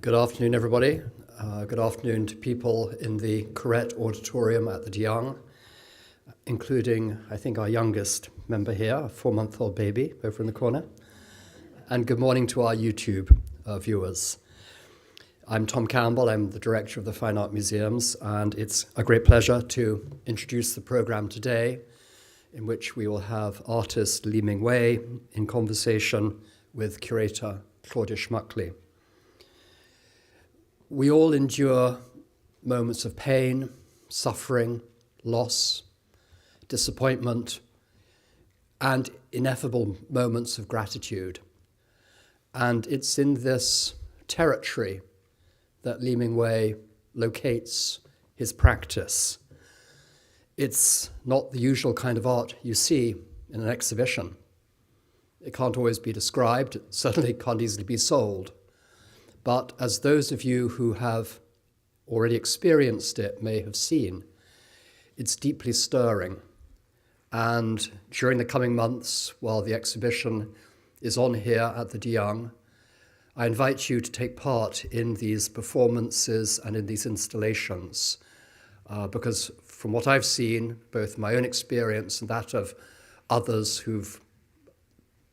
Good afternoon, everybody. Good afternoon to people in the Correct Auditorium at the Diang, including, I think, our youngest member here, a 4-month-old baby over in the corner. And good morning to our YouTube viewers. I'm Tom Campbell. I'm the director of the Fine Art Museums, and it's a great pleasure to introduce the program today, in which we will have artist Lee Mingwei in conversation with curator Claudia Schmuckli. We all endure moments of pain, suffering, loss, disappointment, and ineffable moments of gratitude. And it's in this territory that Lee Mingwei locates his practice. It's not the usual kind of art you see in an exhibition. It can't always be described, it certainly can't easily be sold. But as those of you who have already experienced it may have seen, it's deeply stirring. And during the coming months, while the exhibition is on here at the Diang, I invite you to take part in these performances and in these installations, because from what I've seen, both my own experience and that of others who've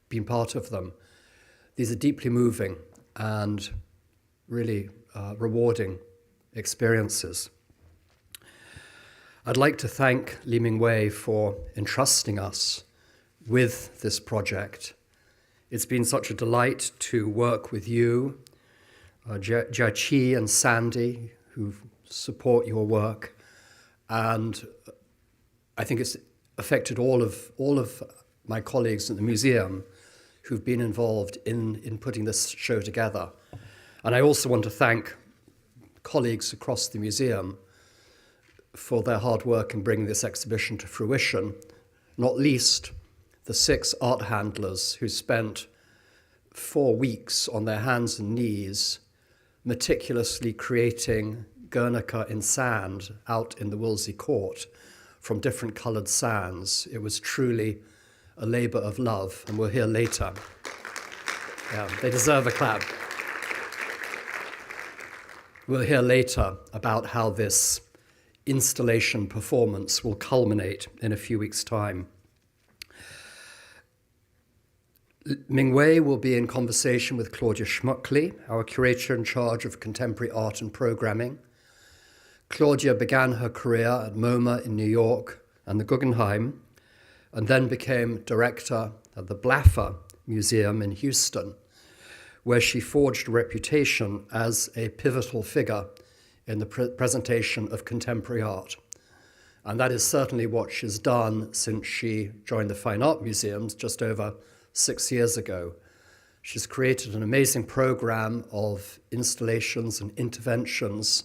been part of them, these are deeply moving and really rewarding experiences. I'd like to thank Lee Mingwei for entrusting us with this project. It's been such a delight to work with you, Jia Qi and Sandy, who support your work, and I think it's affected all of my colleagues at the museum who've been involved in putting this show together. And I also want to thank colleagues across the museum for their hard work in bringing this exhibition to fruition, not least the 6 art handlers who spent 4 weeks on their hands and knees meticulously creating Guernica in sand out in the Wolsey Court from different coloured sands. It was truly a labour of love, and we'll hear later. Yeah, they deserve a clap. We'll hear later about how this installation performance will culminate in a few weeks' time. Mingwei will be in conversation with Claudia Schmuckli, our curator in charge of contemporary art and programming. Claudia began her career at MoMA in New York and the Guggenheim, and then became director of the Blaffer Museum in Houston, where she forged a reputation as a pivotal figure in the presentation of contemporary art. And that is certainly what she's done since she joined the Fine Art Museums just over 6 years ago. She's created an amazing program of installations and interventions,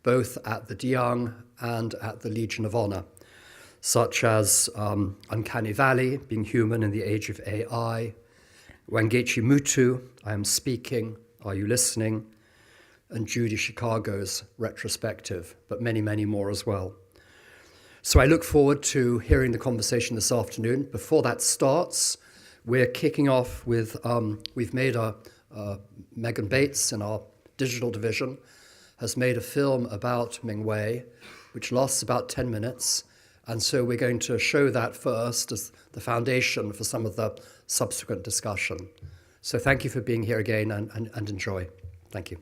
both at the Diang and at the Legion of Honor, such as Uncanny Valley, Being Human in the Age of AI, Wangechi Mutu, I Am Speaking, Are You Listening, and Judy Chicago's retrospective, but many, many more as well. So I look forward to hearing the conversation this afternoon. Before that starts, we're kicking off with, we've made Megan Bates in our digital division has made a film about Mingwei, which lasts about 10 minutes. And so we're going to show that first as the foundation for some of the subsequent discussion. So thank you for being here again and enjoy. Thank you.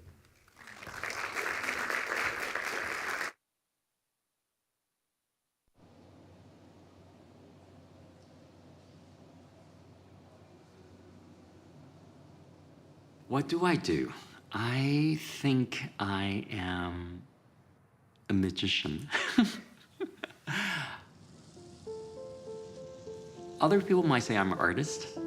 What do? I think I am a magician. Other people might say I'm an artist.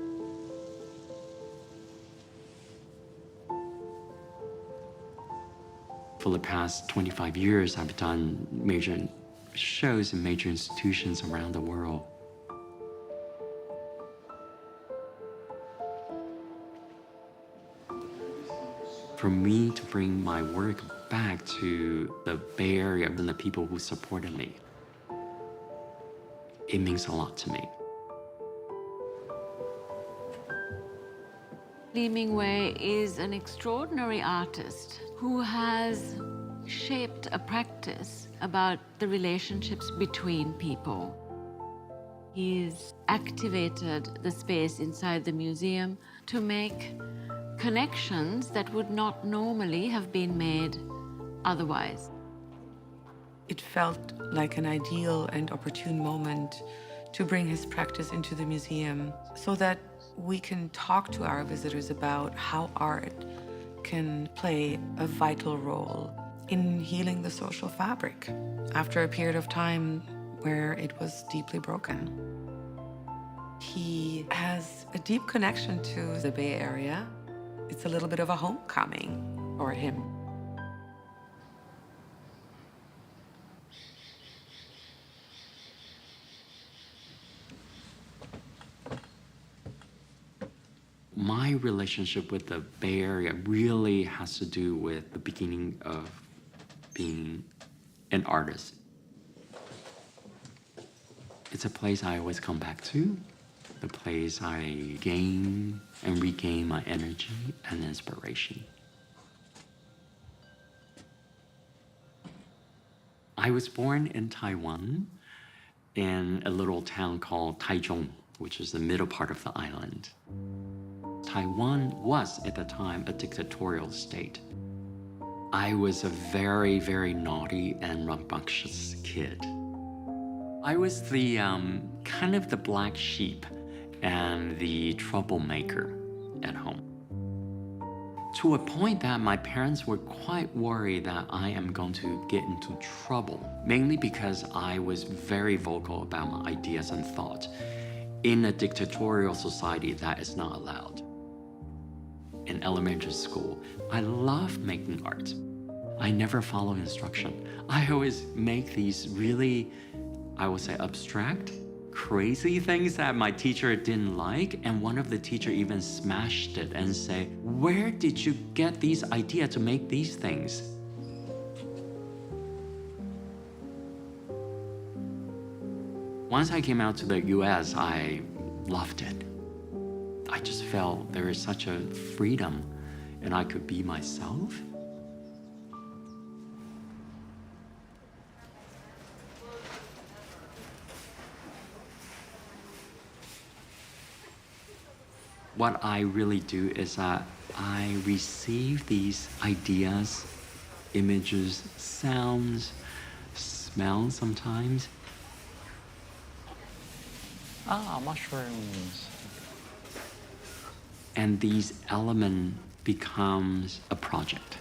For the past 25 years, I've done major shows in major institutions around the world. For me to bring my work back to the Bay Area and the people who supported me, it means a lot to me. Lee Mingwei is an extraordinary artist who has shaped a practice about the relationships between people. He's activated the space inside the museum to make connections that would not normally have been made otherwise. It felt like an ideal and opportune moment to bring his practice into the museum so that we can talk to our visitors about how art can play a vital role in healing the social fabric after a period of time where it was deeply broken. He has a deep connection to the Bay Area. It's a little bit of a homecoming for him. My relationship with the Bay Area really has to do with the beginning of being an artist. It's a place I always come back to, the place I gain and regain my energy and inspiration. I was born in Taiwan in a little town called Taichung, which is the middle part of the island. Taiwan was, at the time, a dictatorial state. I was a very, very naughty and rambunctious kid. I was the kind of the black sheep and the troublemaker at home. To a point that my parents were quite worried that I am going to get into trouble, mainly because I was very vocal about my ideas and thoughts in a dictatorial society that is not allowed. In elementary school, I loved making art. I never follow instruction. I always make these really, I would say, abstract, crazy things that my teacher didn't like, and one of the teacher even smashed it and say, "Where did you get these ideas to make these things?" Once I came out to the US, I loved it. I just felt there is such a freedom and I could be myself. What I really do is that I receive these ideas, images, sounds, smells sometimes. Ah, mushrooms. And these elements becomes a project.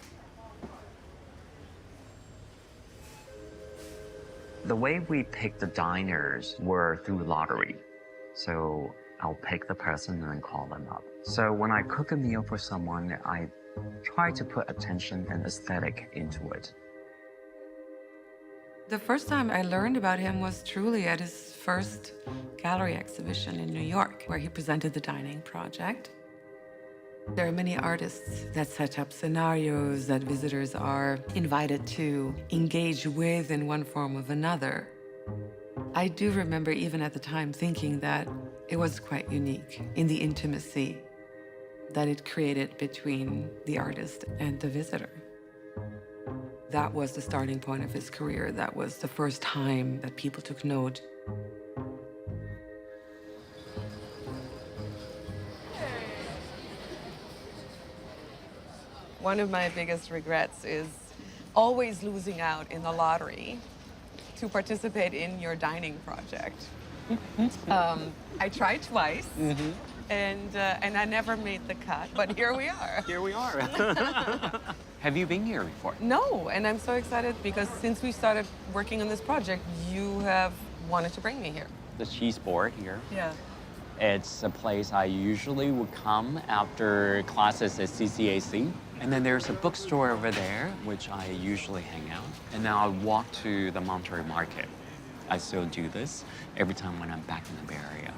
The way we pick the diners were through lottery. So I'll pick the person and call them up. So when I cook a meal for someone, I try to put attention and aesthetic into it. The first time I learned about him was truly at his first gallery exhibition in New York, where he presented the dining project. There are many artists that set up scenarios that visitors are invited to engage with in one form or another. I do remember even at the time thinking that it was quite unique in the intimacy that it created between the artist and the visitor. That was the starting point of his career. That was the first time that people took note. One of my biggest regrets is always losing out in the lottery to participate in your dining project. I tried twice, and I never made the cut, but here we are. Here we are. Have you been here before? No, and I'm so excited because since we started working on this project, you have wanted to bring me here. The cheese board here. Yeah. It's a place I usually would come after classes at CCAC. And then there's a bookstore over there, which I usually hang out. And now I walk to the Monterey Market. I still do this every time when I'm back in the Bay Area.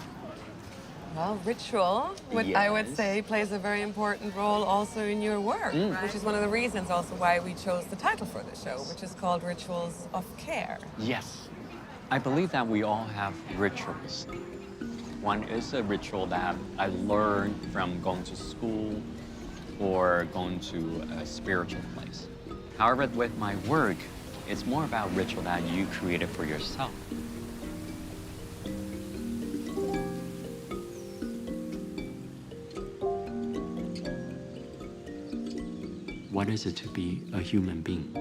Well, ritual, I would Yes. say, plays a very important role also in your work, which is one of the reasons also why we chose the title for the show, which is called Rituals of Care. Yes. I believe that we all have rituals. One is a ritual that I learned from going to school or going to a spiritual place. However, with my work, it's more about ritual that you created for yourself. What is it to be a human being?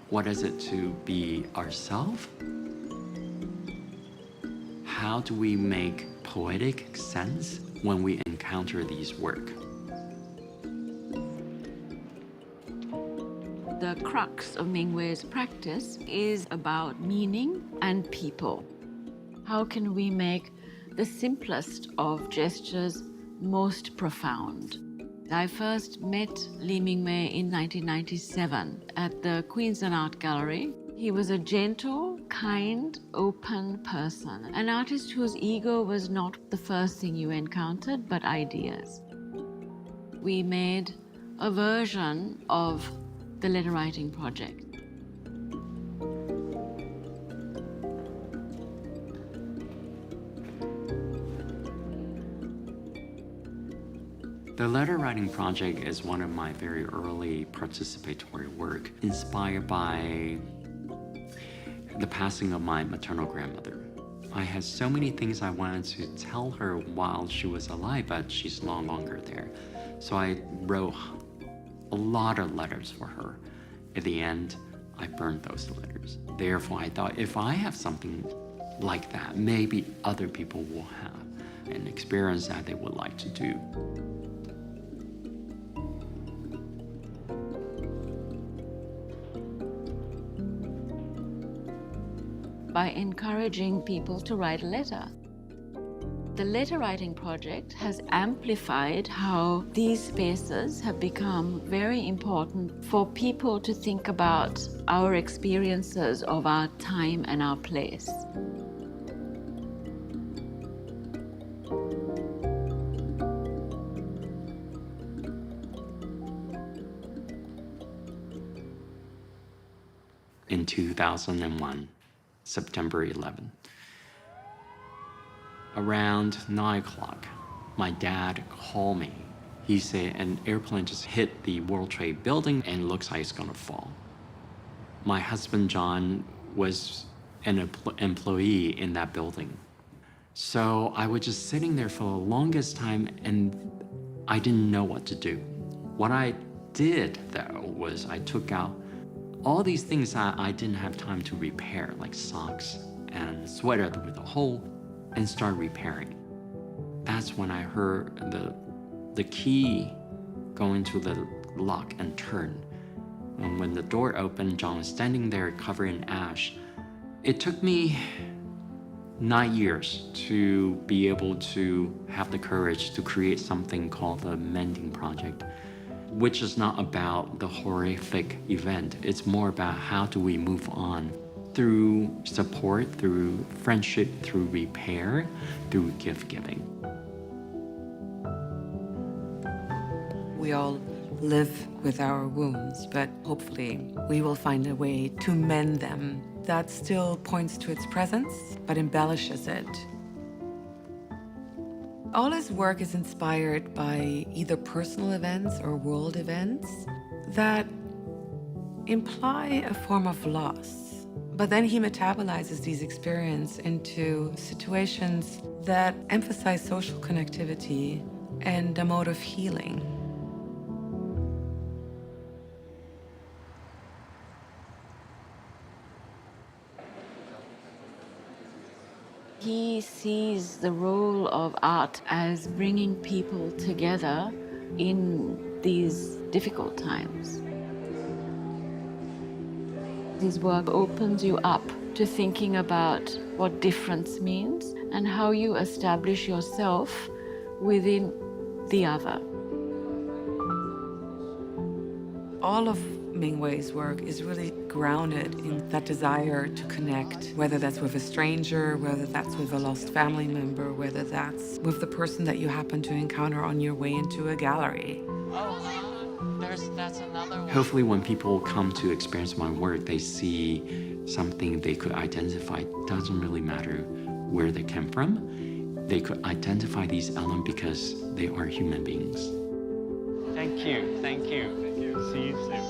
What is it to be ourselves? How do we make poetic sense when we encounter these work? The crux of Mingwei's practice is about meaning and people. How can we make the simplest of gestures most profound? I first met Lee Mingwei in 1997 at the Queensland Art Gallery. He was a gentle, kind, open person, an artist whose ego was not the first thing you encountered, but ideas. We made a version of the letter writing project. The letter writing project is one of my very early participatory work, inspired by the passing of my maternal grandmother. I had so many things I wanted to tell her while she was alive, but she's no longer there. So I wrote a lot of letters for her. At the end, I burned those letters. Therefore, I thought if I have something like that, maybe other people will have an experience that they would like to do. By encouraging people to write a letter. The letter writing project has amplified how these spaces have become very important for people to think about our experiences of our time and our place. In 2001, September 11. Around 9 o'clock, my dad called me. He said an airplane just hit the World Trade Building and looks like it's gonna fall. My husband, John, was an employee in that building. So I was just sitting there for the longest time and I didn't know what to do. What I did, though, was I took out all these things that I didn't have time to repair, like socks and sweater with a hole, and start repairing. That's when I heard the key go into the lock and turn. And when the door opened, John was standing there covered in ash. It took me 9 years to be able to have the courage to create something called the Mending Project, which is not about the horrific event. It's more about how do we move on through support, through friendship, through repair, through gift giving. We all live with our wounds, but hopefully we will find a way to mend them. That still points to its presence, but embellishes it. All his work is inspired by either personal events or world events that imply a form of loss. But then he metabolizes these experiences into situations that emphasize social connectivity and a mode of healing. He sees the role of art as bringing people together in these difficult times. His work opens you up to thinking about what difference means and how you establish yourself within the other. All of Mingwei's work is really grounded in that desire to connect, whether that's with a stranger, whether that's with a lost family member, whether that's with the person that you happen to encounter on your way into a gallery. That's another one. Hopefully when people come to experience my work, they see something they could identify. It doesn't really matter where they came from. They could identify these elements because they are human beings. Thank you, thank you. you. See you soon.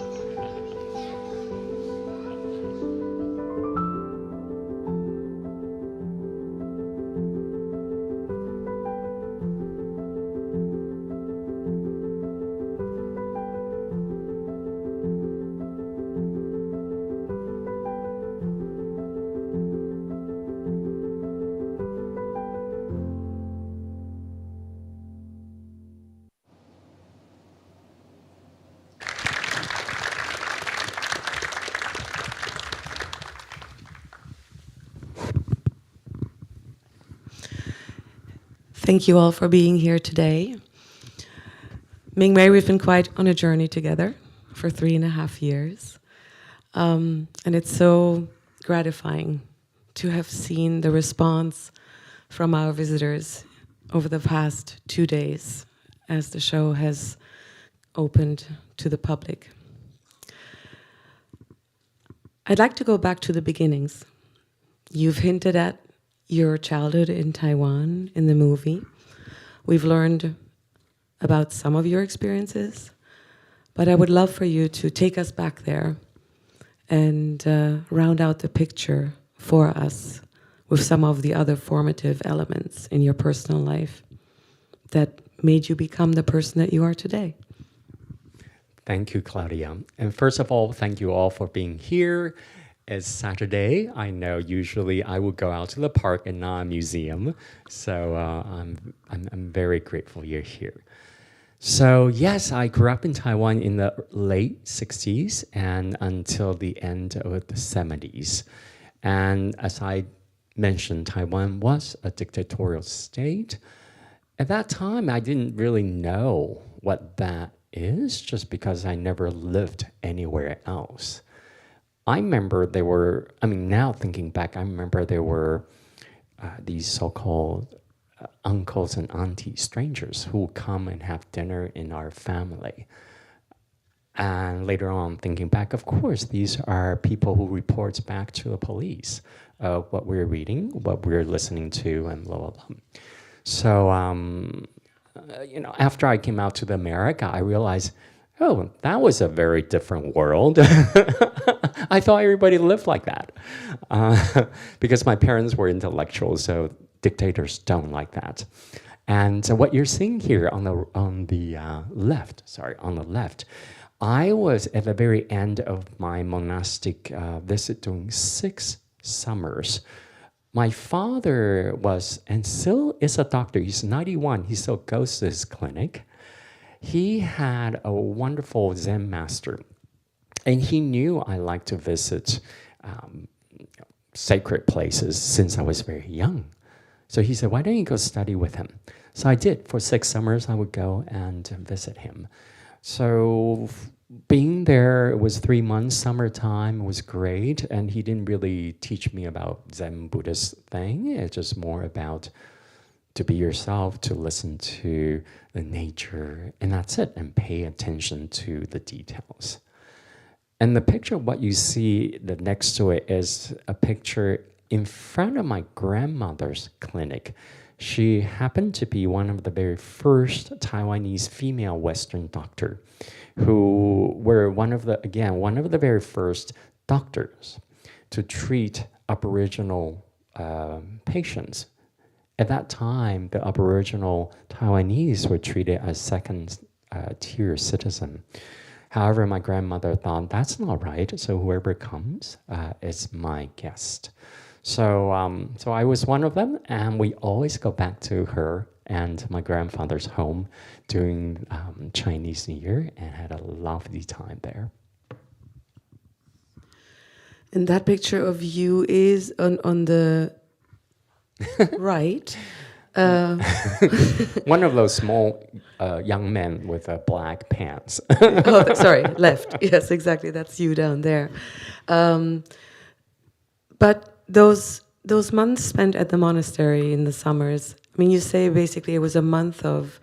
Thank you all for being here today. Mingwei, we've been quite on a journey together for 3.5 years. And it's so gratifying to have seen the response from our visitors over the past 2 days as the show has opened to the public. I'd like to go back to the beginnings. You've hinted at your childhood in Taiwan in the movie. We've learned about some of your experiences, but I would love for you to take us back there and round out the picture for us with some of the other formative elements in your personal life that made you become the person that you are today. Thank you, Claudia. And first of all, thank you all for being here. It's Saturday. I know usually I would go out to the park and not a museum. So I'm very grateful you're here. So yes, I grew up in Taiwan in the late 60s and until the end of the 70s. And as I mentioned, Taiwan was a dictatorial state. At that time, I didn't really know what that is just because I never lived anywhere else. I remember there were, now thinking back, I remember there were these so-called uncles and aunties, strangers, who would come and have dinner in our family. And later on, thinking back, of course, these are people who report back to the police what we're reading, what we're listening to, and blah, blah, blah. So, after I came out to America, I realized, oh, that was a very different world. I thought everybody lived like that. Because my parents were intellectuals, so dictators don't like that. And so what you're seeing here on the left, I was at the very end of my monastic visit doing 6 summers. My father was, and still is a doctor, he's 91, he still goes to his clinic. He had a wonderful Zen master, and he knew I liked to visit sacred places since I was very young. So he said, why don't you go study with him? So I did. For 6 summers, I would go and visit him. So being there, it was 3 months, summertime, it was great, and he didn't really teach me about Zen Buddhist thing. It's just more about to be yourself, to listen to the nature, and that's it, and pay attention to the details. And the picture, what you see next to it is a picture in front of my grandmother's clinic. She happened to be one of the very first Taiwanese female Western doctor who were one of the very first doctors to treat Aboriginal patients. At that time, the Aboriginal Taiwanese were treated as second-tier citizen. However, my grandmother thought, that's not right, so whoever comes is my guest. So I was one of them, and we always go back to her and my grandfather's home during Chinese New Year and had a lovely time there. And that picture of you is on the right. One of those small young men with black pants. Oh, sorry, left. Yes, exactly. That's you down there. But those months spent at the monastery in the summers, you say basically it was a month of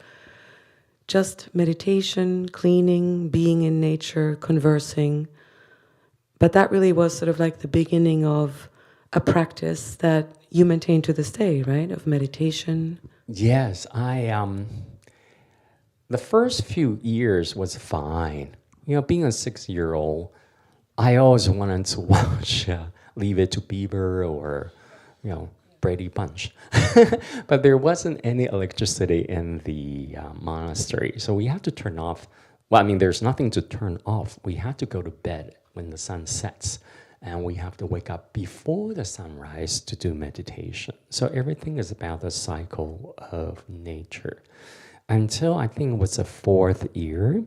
just meditation, cleaning, being in nature, conversing. But that really was sort of like the beginning of a practice that you maintain to this day, right? Of meditation. Yes, the first few years was fine. being a 6-year-old, I always wanted to watch Leave It to Beaver or, Brady Bunch. But there wasn't any electricity in the monastery, so we had to turn off. Well, I mean, there's nothing to turn off. We had to go to bed when the sun sets, and we have to wake up before the sunrise to do meditation. So everything is about the cycle of nature. Until I think it was the 4th year,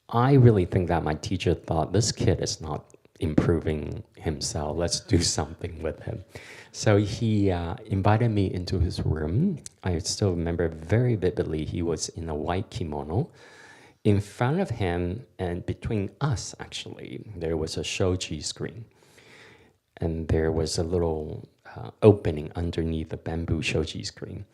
I really think that my teacher thought, this kid is not improving himself, let's do something with him. So he invited me into his room. I still remember very vividly, he was in a white kimono. In front of him, and between us actually, there was a shoji screen. And there was a little opening underneath the bamboo shoji screen.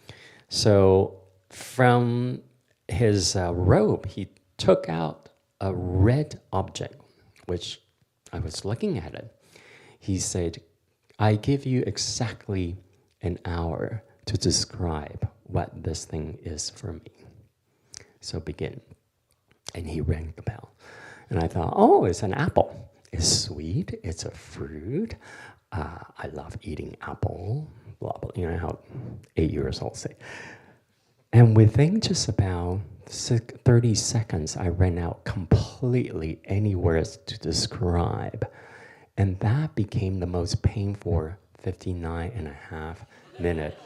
So from his robe, he took out a red object, which I was looking at it. He said, I give you exactly an hour to describe what this thing is for me. So begin. And he rang the bell. And I thought, oh, it's an apple. It's sweet, it's a fruit. I love eating apple, blah, blah, you know how 8 years old say. And within just about 30 seconds, I ran out completely any words to describe. And that became the most painful 59 and a half minutes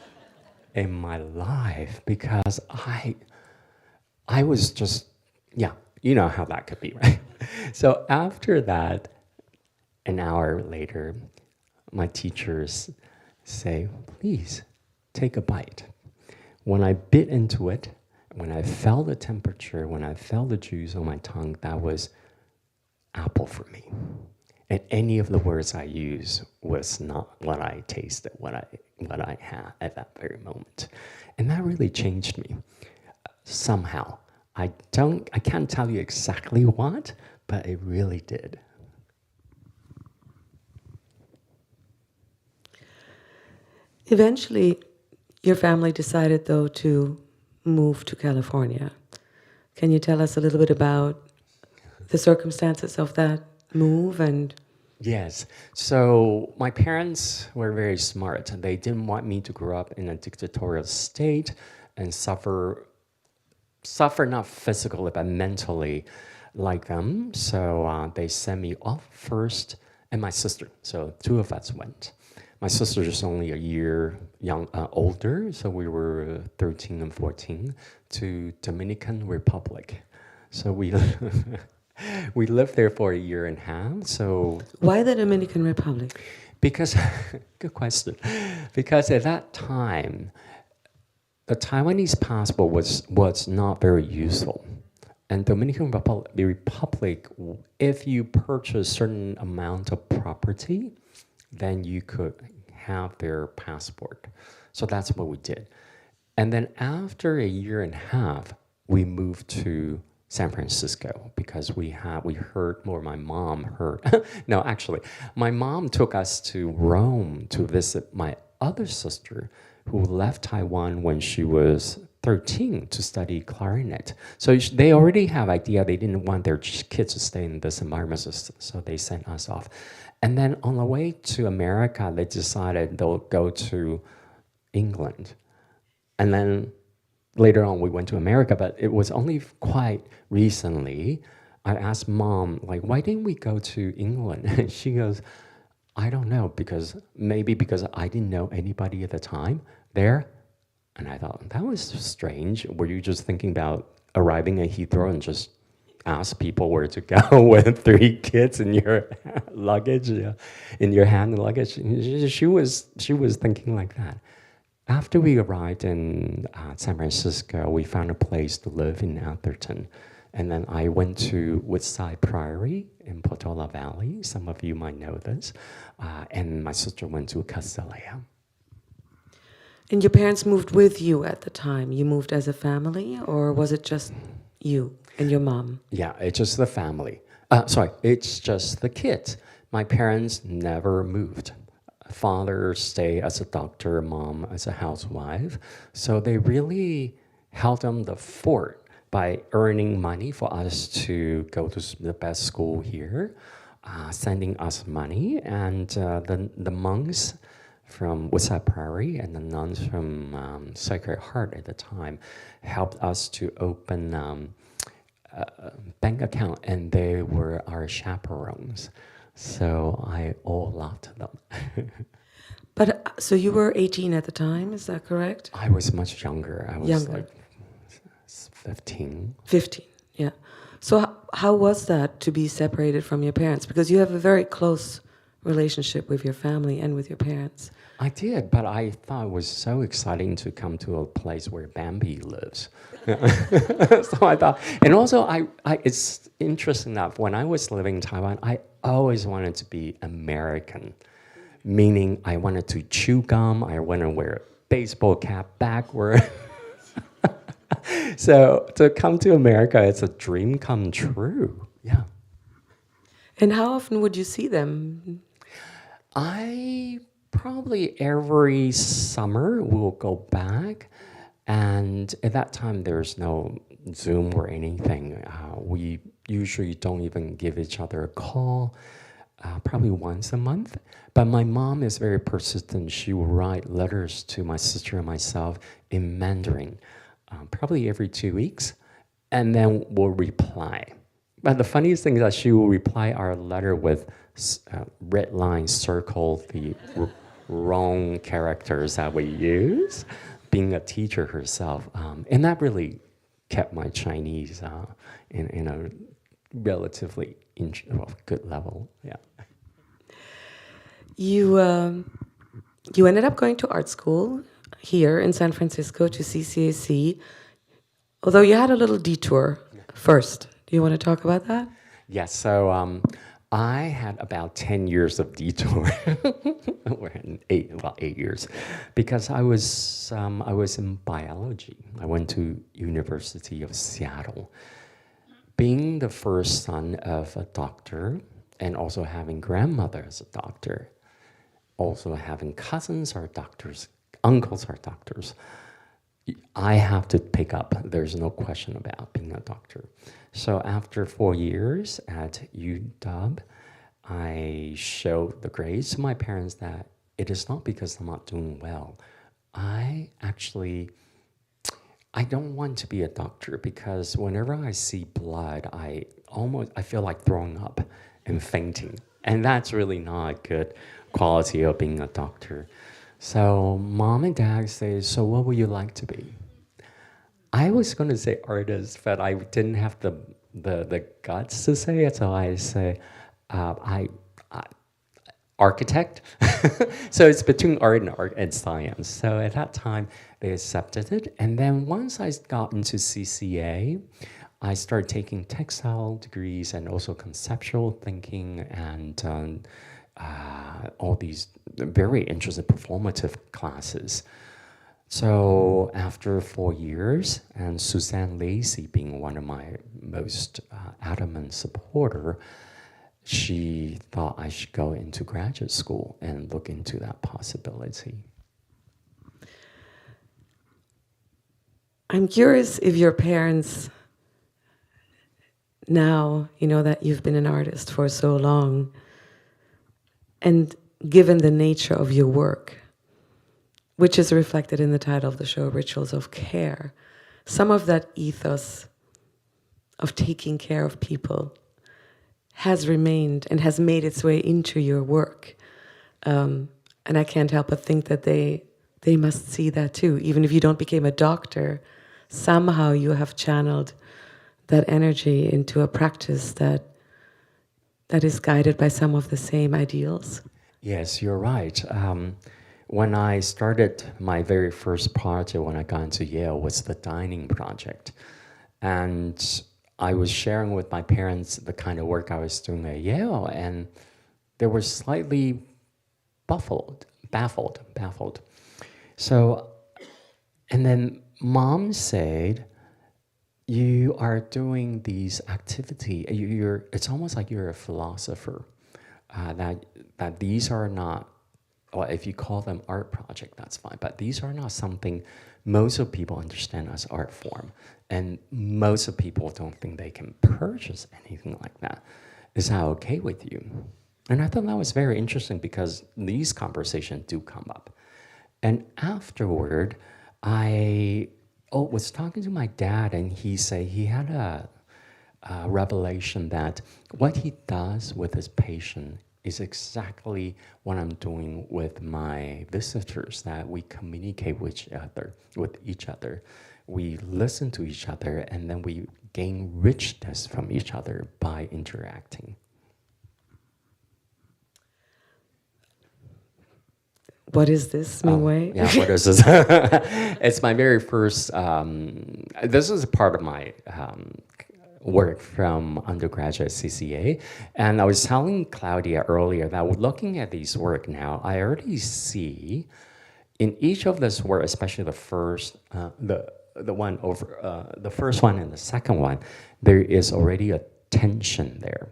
in my life, because I was just, you know how that could be, right? So after that, an hour later, my teachers say, please take a bite. When I bit into it, when I felt the temperature, when I felt the juice on my tongue, that was apple for me. And any of the words I used was not what I tasted, what I had at that very moment. And that really changed me somehow. I can't tell you exactly what, but it really did. Eventually, your family decided, though, to move to California. Can you tell us a little bit about the circumstances of that move? And yes. So my parents were very smart. They didn't want me to grow up in a dictatorial state and suffer not physically, but mentally like them. So they sent me off first, and my sister. So 2 of us went. My sister is only a year older, so we were 13 and 14, to Dominican Republic. So we lived there for 1.5 years. So why the Dominican Republic? Because, good question. Because at that time, the Taiwanese passport was not very useful. And Dominican Republic, if you purchase a certain amount of property, then you could have their passport. So that's what we did. And then after 1.5 years, we moved to San Francisco because we heard, or my mom heard. No, actually, my mom took us to Rome to visit my other sister who left Taiwan when she was 13 to study clarinet. So they already have idea they didn't want their kids to stay in this environment, so they sent us off. And then on the way to America, they decided they'll go to England. And then later on, we went to America, but it was only quite recently. I asked Mom, why didn't we go to England? And she goes, I don't know, maybe because I didn't know anybody at the time there. And I thought, that was strange. Were you just thinking about arriving at Heathrow and just ask people where to go with 3 kids in your luggage, in your hand luggage? She was thinking like that. After we arrived in San Francisco, we found a place to live in Atherton. And then I went to Woodside Priory in Portola Valley. Some of you might know this. And my sister went to Castelia. And your parents moved with you at the time? You moved as a family, or was it just you and your mom? Yeah, it's just the family. It's just the kids. My parents never moved. Father stayed as a doctor, mom as a housewife. So they really held on the fort. by earning money for us to go to the best school here, sending us money, and the monks from Woodside Prairie and the nuns from Sacred Heart at the time helped us to open a bank account, and they were our chaperones. So I all loved them. But so you were 18 at the time, is that correct? I was much younger. I was like 15. 15, yeah. So how was that to be separated from your parents? Because you have a very close relationship with your family and with your parents. I did, but I thought it was so exciting to come to a place where Bambi lives. So I thought, and also it's interesting that when I was living in Taiwan, I always wanted to be American, meaning I wanted to chew gum, I wanted to wear a baseball cap backward. So to come to America, it's a dream come true, yeah. And how often would you see them? I probably every summer will go back, and at that time there's no Zoom or anything. We usually don't even give each other a call, probably once a month. But my mom is very persistent. She will write letters to my sister and myself in Mandarin, probably every 2 weeks, and then we'll reply. But the funniest thing is that she will reply our letter with red lines circle the wrong characters that we use, being a teacher herself. And that really kept my Chinese in a relatively good level, yeah. You ended up going to art school here in San Francisco to CCAC, although you had a little detour first. Do you want to talk about that? Yes, so I had about 10 years of detour, or 8 years, because I was in biology. I went to University of Seattle. Being the first son of a doctor, and also having grandmother as a doctor, also having cousins are doctors, uncles are doctors, I have to pick up. There's no question about being a doctor. So after 4 years at UW, I showed the grades to my parents that it is not because I'm not doing well. I don't want to be a doctor because whenever I see blood, I feel like throwing up and fainting. And that's really not a good quality of being a doctor. So mom and dad say, so what would you like to be? I was going to say artist, but I didn't have the guts to say it, so I say architect. So it's between art and science. So at that time, they accepted it. And then once I got into CCA, I started taking textile degrees and also conceptual thinking and all these very interesting performative classes. So after 4 years, and Suzanne Lacey being one of my most adamant supporter, she thought I should go into graduate school and look into that possibility. I'm curious if your parents, now you know that you've been an artist for so long, and given the nature of your work, which is reflected in the title of the show, Rituals of Care, some of that ethos of taking care of people has remained and has made its way into your work. And I can't help but think that they must see that too. Even if you don't become a doctor, somehow you have channeled that energy into a practice that is guided by some of the same ideals. Yes, you're right. When I started my very first project when I got into Yale was the dining project. And I was sharing with my parents the kind of work I was doing at Yale, and they were slightly baffled. So, and then mom said, you are doing these activity, it's almost like you're a philosopher, that these are not well, if you call them art project, that's fine. But these are not something most of people understand as art form. And most of people don't think they can purchase anything like that. Is that okay with you? And I thought that was very interesting because these conversations do come up. And afterward, I was talking to my dad, and he said he had a revelation that what he does with his patient is exactly what I'm doing with my visitors, that we communicate with each other. We listen to each other, and then we gain richness from each other by interacting. What is this, Mingwei? Yeah, what is this? It's my very first, this is a part of my work from undergraduate CCA. And I was telling Claudia earlier that looking at these work now, I already see in each of this work, especially the first, the one over, the first one and the second one, there is already a tension there.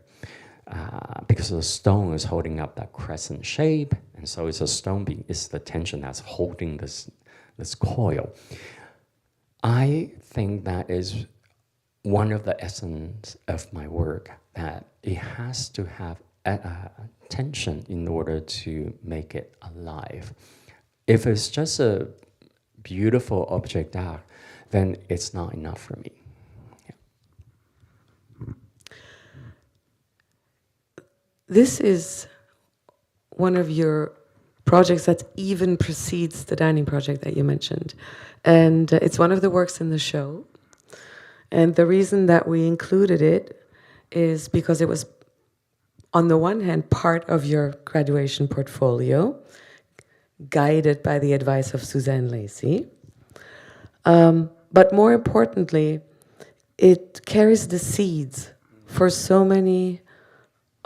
Because the stone is holding up that crescent shape, and so it's a stone being, it's the tension that's holding this coil. I think that is one of the essence of my work, that it has to have tension in order to make it alive. If it's just a beautiful object art, then it's not enough for me. This is one of your projects that even precedes the dining project that you mentioned. And it's one of the works in the show. And the reason that we included it is because it was, on the one hand, part of your graduation portfolio, guided by the advice of Suzanne Lacey. But more importantly, it carries the seeds for so many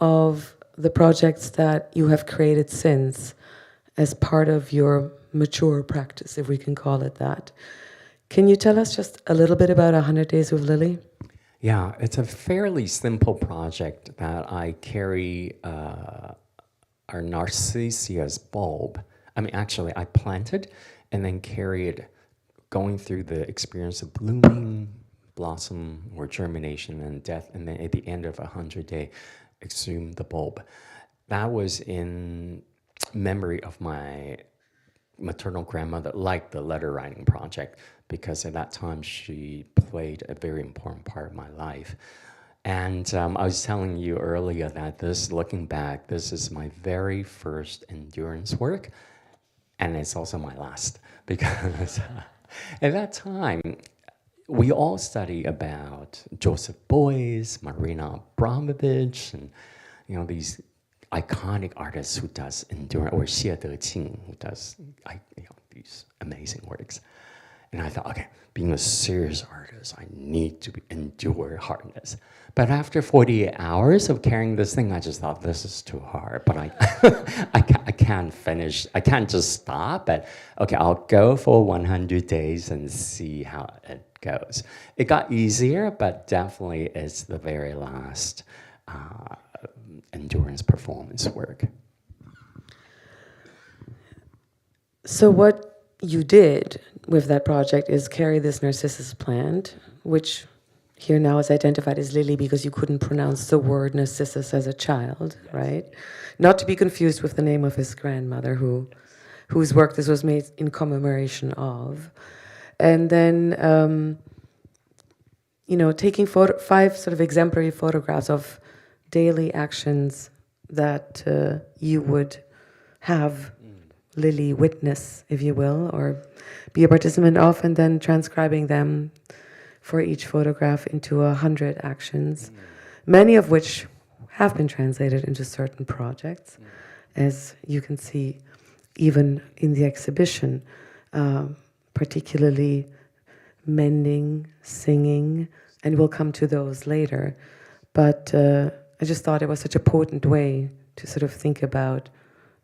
of the projects that you have created since as part of your mature practice, if we can call it that. Can you tell us just a little bit about 100 Days with Lily? Yeah, it's a fairly simple project that I carry our narcissus bulb. I mean, actually, I planted and then carried, going through the experience of blooming, blossom, or germination and death, and then at the end of 100 days, exhume the bulb. That was in memory of my maternal grandmother, like the letter writing project, because at that time she played a very important part of my life. And I was telling you earlier that this, looking back, this is my very first endurance work, and it's also my last, because at that time, we all study about Joseph Beuys, Marina Abramovich, and these iconic artists who does endurance, or Xie Deqing, who does these amazing works. And I thought, okay, being a serious artist, I need to endure hardness. But after 48 hours of carrying this thing, I just thought, this is too hard. But I can't finish. I can't just stop. But okay, I'll go for 100 days and see how it goes. It got easier, but definitely it's the very last endurance performance work. So what you did with that project is carry this narcissus plant, which here now is identified as Lily because you couldn't pronounce the word narcissus as a child, right? Not to be confused with the name of his grandmother, whose work this was made in commemoration of. And then, taking 5 sort of exemplary photographs of daily actions that you would have Lily witness, if you will, or be a participant of, and then transcribing them for each photograph into 100 actions, many of which have been translated into certain projects, as you can see even in the exhibition, particularly mending, singing, and we'll come to those later. But I just thought it was such a potent way to sort of think about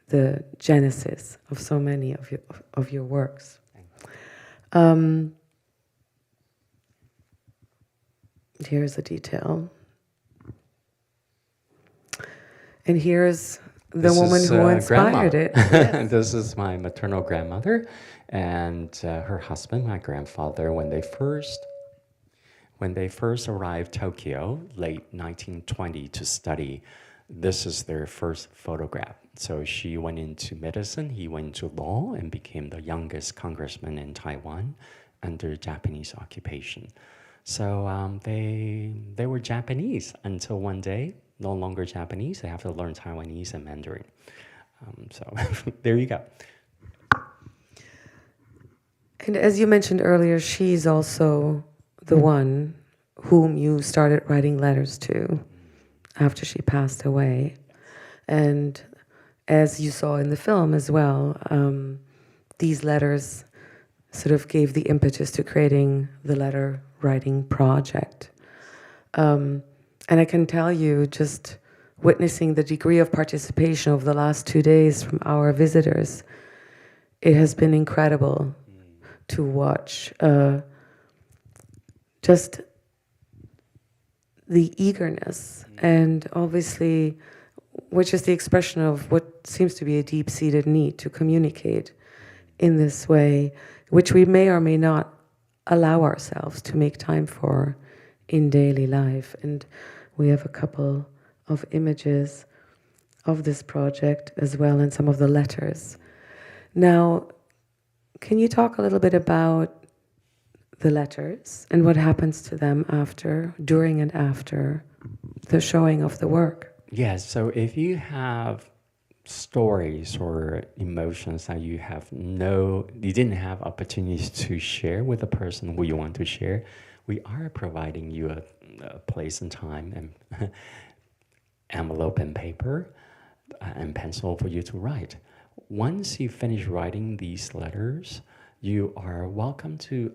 the genesis of so many of your works. Here's a detail. And here's the woman who inspired it. Yes. This is my maternal grandmother, and her husband, my grandfather, when they first arrived Tokyo, late 1920, to study, this is their first photograph. So she went into medicine, he went into law, and became the youngest congressman in Taiwan under Japanese occupation. So they were Japanese until one day, no longer Japanese, they have to learn Taiwanese and Mandarin. So there you go. And as you mentioned earlier, she's also the one whom you started writing letters to after she passed away. And as you saw in the film as well, these letters sort of gave the impetus to creating the letter writing project. And I can tell you, just witnessing the degree of participation over the last 2 days from our visitors, it has been incredible to watch just the eagerness, and obviously, which is the expression of what seems to be a deep-seated need to communicate in this way, which we may or may not allow ourselves to make time for in daily life. And we have a couple of images of this project as well, and some of the letters. Now, can you talk a little bit about the letters and what happens to them after, during and after the showing of the work? Yes, so if you have stories or emotions that you didn't have opportunities to share with the person who you want to share, we are providing you a place and time and envelope and paper and pencil for you to write. Once you finish writing these letters, you are welcome to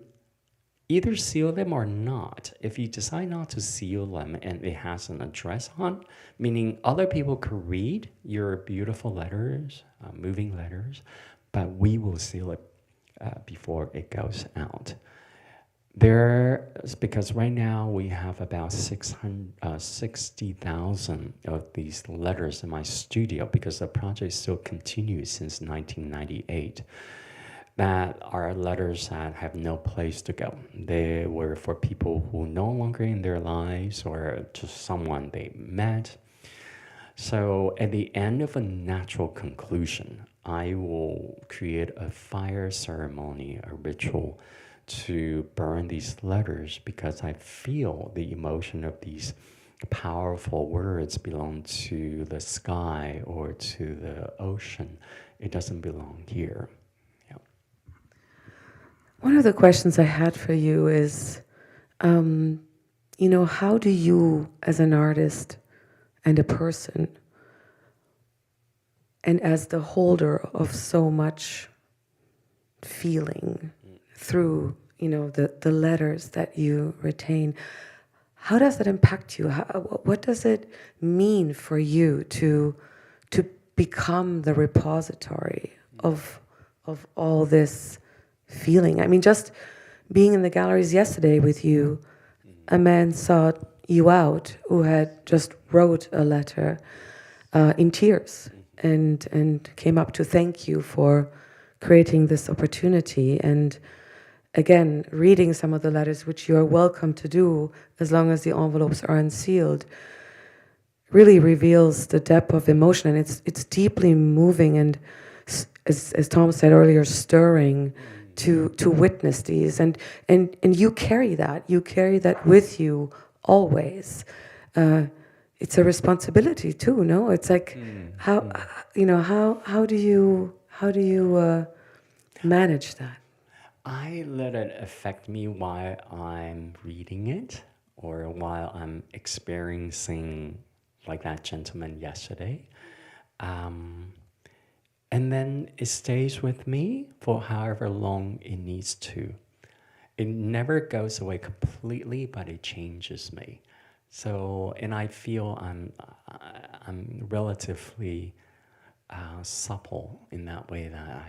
either seal them or not. If you decide not to seal them and it has an address on, meaning other people could read your beautiful letters, moving letters, but we will seal it before it goes out. Because right now we have about 60,000 of these letters in my studio, because the project still continues since 1998. That are letters that have no place to go. They were for people who no longer in their lives or just someone they met. So at the end of a natural conclusion, I will create a fire ceremony, a ritual to burn these letters, because I feel the emotion of these powerful words belong to the sky or to the ocean. It doesn't belong here. One of the questions I had for you is, how do you, as an artist and a person, and as the holder of so much feeling through, the letters that you retain, how does that impact you? What does it mean for you to become the repository of all this feeling? I mean, just being in the galleries yesterday with you, a man sought you out who had just wrote a letter in tears and came up to thank you for creating this opportunity. And again, reading some of the letters, which you're welcome to do as long as the envelopes are unsealed, really reveals the depth of emotion. And it's deeply moving and, as Tom said earlier, stirring to witness these, and you carry that with you always. It's a responsibility too, no? It's like how do you manage that? I let it affect me while I'm reading it or while I'm experiencing, like that gentleman yesterday. And then it stays with me for however long it needs to. It never goes away completely, but it changes me. So, and I feel I'm relatively supple in that way, that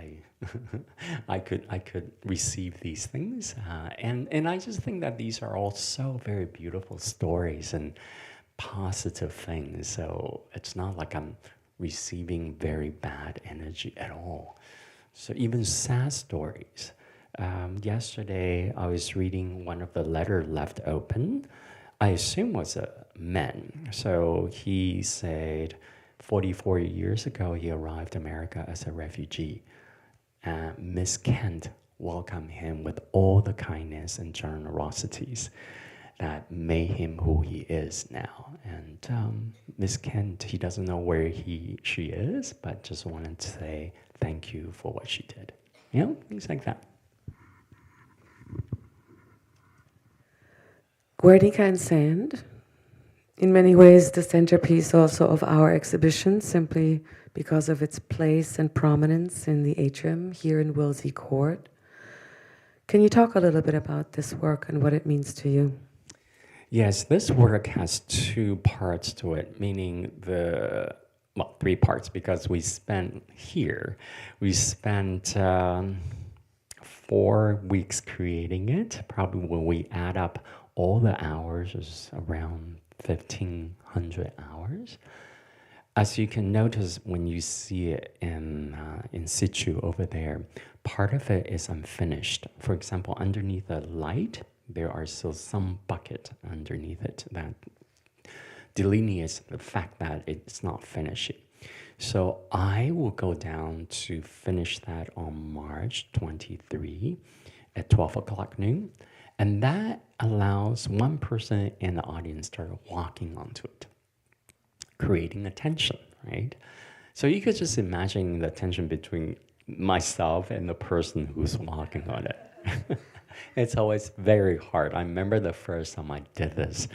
I could receive these things, and I just think that these are all so very beautiful stories and positive things. So it's not like I'm receiving very bad energy at all. So even sad stories. Yesterday, I was reading one of the letters left open. I assume was a man. So he said 44 years ago, he arrived in America as a refugee. Miss Kent welcomed him with all the kindness and generosities that made him who he is now. And Miss Kent, he doesn't know where she is, but just wanted to say thank you for what she did. You know, things like that. Guernica and Sand, in many ways the centerpiece also of our exhibition, simply because of its place and prominence in the atrium here in Willsey Court. Can you talk a little bit about this work and what it means to you? Yes, this work has two parts to it, meaning three parts, because we spent 4 weeks creating it. Probably when we add up all the hours, is around 1,500 hours. As you can notice when you see it in situ over there, part of it is unfinished. For example, underneath the light, there are still some bucket underneath it that delineates the fact that it's not finished. So I will go down to finish that on March 23 at 12 o'clock noon. And that allows one person in the audience to start walking onto it, creating a tension, right? So you could just imagine the tension between myself and the person who's walking on it. It's always very hard. I remember the first time I did this,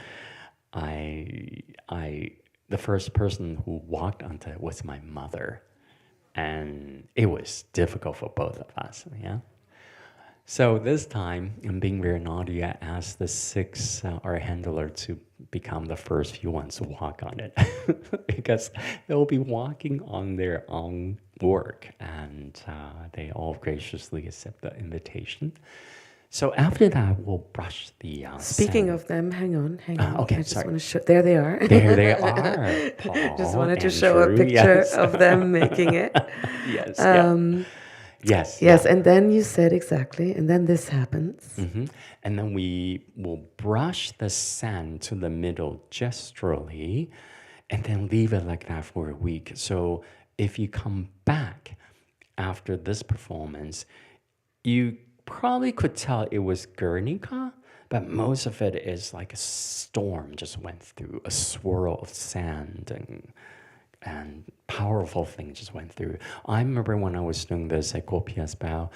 the first person who walked onto it was my mother. And it was difficult for both of us, yeah? So this time, I'm being very naughty, I asked the 6 art handler to become the first few ones to walk on it. Because they'll be walking on their own work, and they all graciously accept the invitation. So after that, we'll brush the Speaking sand. of them, hang on. Okay, I just sorry. want to show, there they are. There they are, Paul, Just wanted to Andrew, show a picture yes. of them making it. Yes, Yes, yeah. and then you said exactly, and then this happens. Mm-hmm. And then we will brush the sand to the middle gesturally, and then leave it like that for a week. So if you come back after this performance, you probably could tell it was Guernica, but most of it is like a storm just went through, a swirl of sand and powerful things just went through. I remember when I was doing this at Gropius Bau,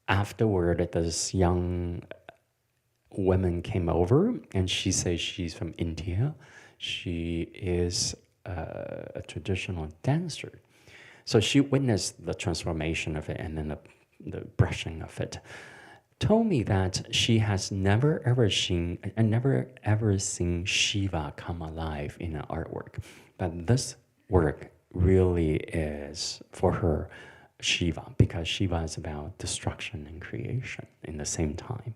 afterward, this young woman came over and she says she's from India. She is a traditional dancer. So she witnessed the transformation of it and then the brushing of it. Told me that she has never ever seen Shiva come alive in an artwork. But this work really is, for her, Shiva, because Shiva is about destruction and creation in the same time.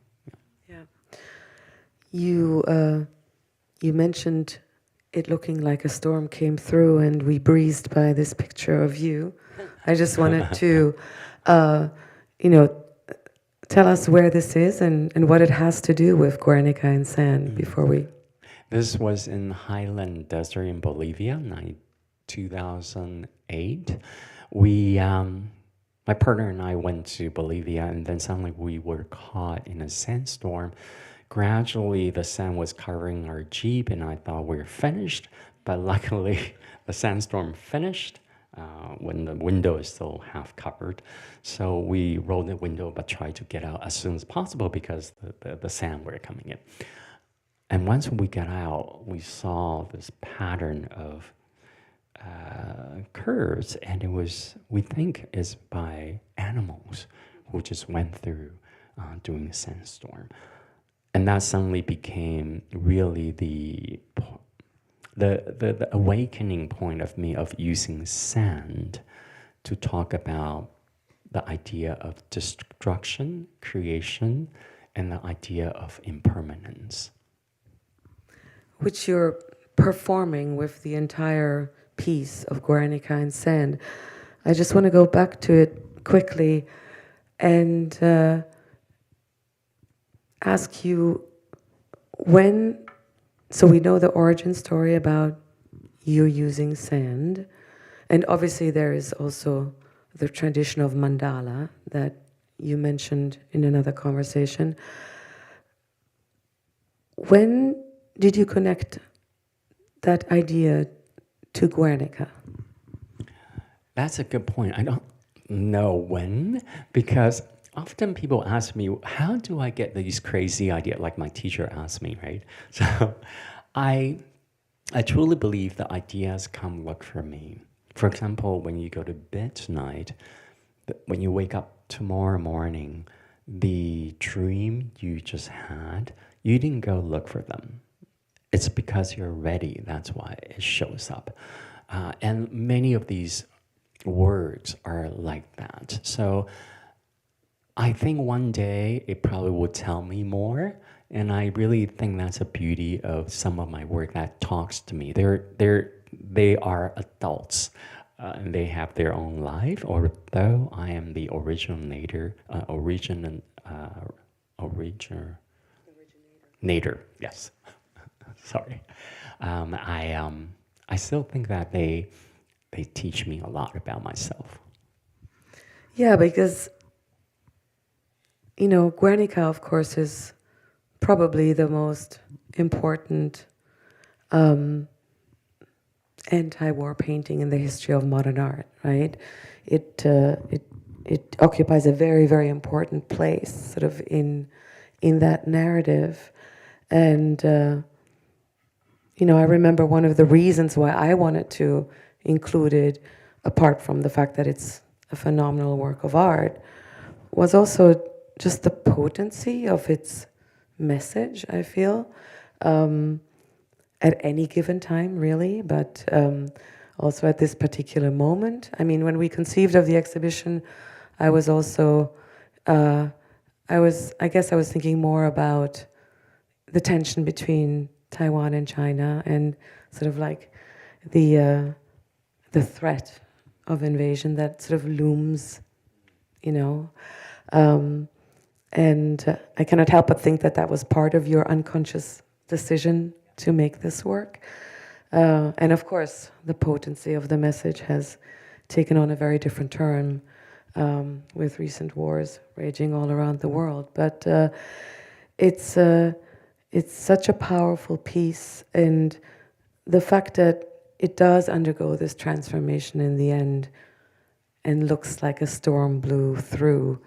Yeah. You mentioned it looking like a storm came through and we breezed by this picture of you. I just wanted to, tell us where this is and what it has to do with Guernica and Sand before we... This was in Highland Desert in Bolivia, 2008. My partner and I went to Bolivia, and then suddenly we were caught in a sandstorm. Gradually, the sand was covering our Jeep, and I thought we were finished. But luckily, the sandstorm finished when the window is still half covered. So we rolled the window, but tried to get out as soon as possible because the sand were coming in. And once we got out, we saw this pattern of curves, and it was, we think, is by animals who just went through during the sandstorm. And that suddenly became really the awakening point of me of using sand to talk about the idea of destruction, creation, and the idea of impermanence. Which you're performing with the entire piece of Guernica and sand. I just want to go back to it quickly and ask you when, so we know the origin story about you using sand, and obviously there is also the tradition of mandala that you mentioned in another conversation. When did you connect that idea to Guernica? That's a good point. I don't know when, because often people ask me, how do I get these crazy ideas? Like my teacher asked me, right? So I truly believe that ideas come look for me. For example, when you go to bed tonight, when you wake up tomorrow morning, the dream you just had, you didn't go look for them. It's because you're ready. That's why it shows up. And many of these words are like that. So I think one day it probably will tell me more. And I really think that's a beauty of some of my work that talks to me. They are adults. And they have their own life, although I am the originator, yes. Sorry. I still think that they teach me a lot about myself. Yeah, because, you know, Guernica, of course, is probably the most important anti-war painting in the history of modern art, right? It occupies a very, very important place, sort of in that narrative, and you know, I remember one of the reasons why I wanted to include it, apart from the fact that it's a phenomenal work of art, was also just the potency of its message, I feel. At any given time, really, but also at this particular moment. I mean, when we conceived of the exhibition, I was also, I guess I was thinking more about the tension between Taiwan and China, and sort of like the threat of invasion that sort of looms, you know. And I cannot help but think that that was part of your unconscious decision to make this work. And of course, the potency of the message has taken on a very different turn with recent wars raging all around the world. But it's such a powerful piece, and the fact that it does undergo this transformation in the end and looks like a storm blew through,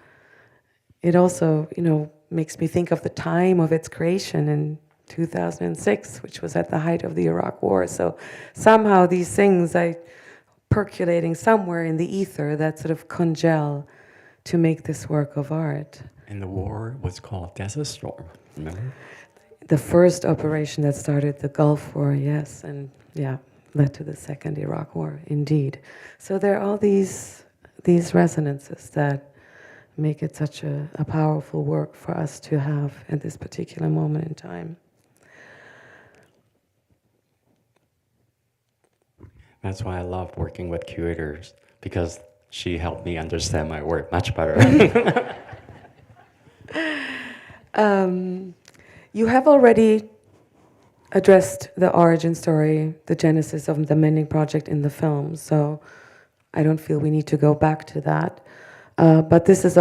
it also, you know, makes me think of the time of its creation in 2006, which was at the height of the Iraq War. So somehow these things are percolating somewhere in the ether that sort of congeal to make this work of art. And the war was called Desert Storm, remember? The first operation that started the Gulf War, yes, and yeah, led to the second Iraq War, indeed. So there are all these resonances that make it such a powerful work for us to have at this particular moment in time. That's why I love working with curators, because she helped me understand my work much better. You have already addressed the origin story, the genesis of the Mending Project in the film, so I don't feel we need to go back to that. But this is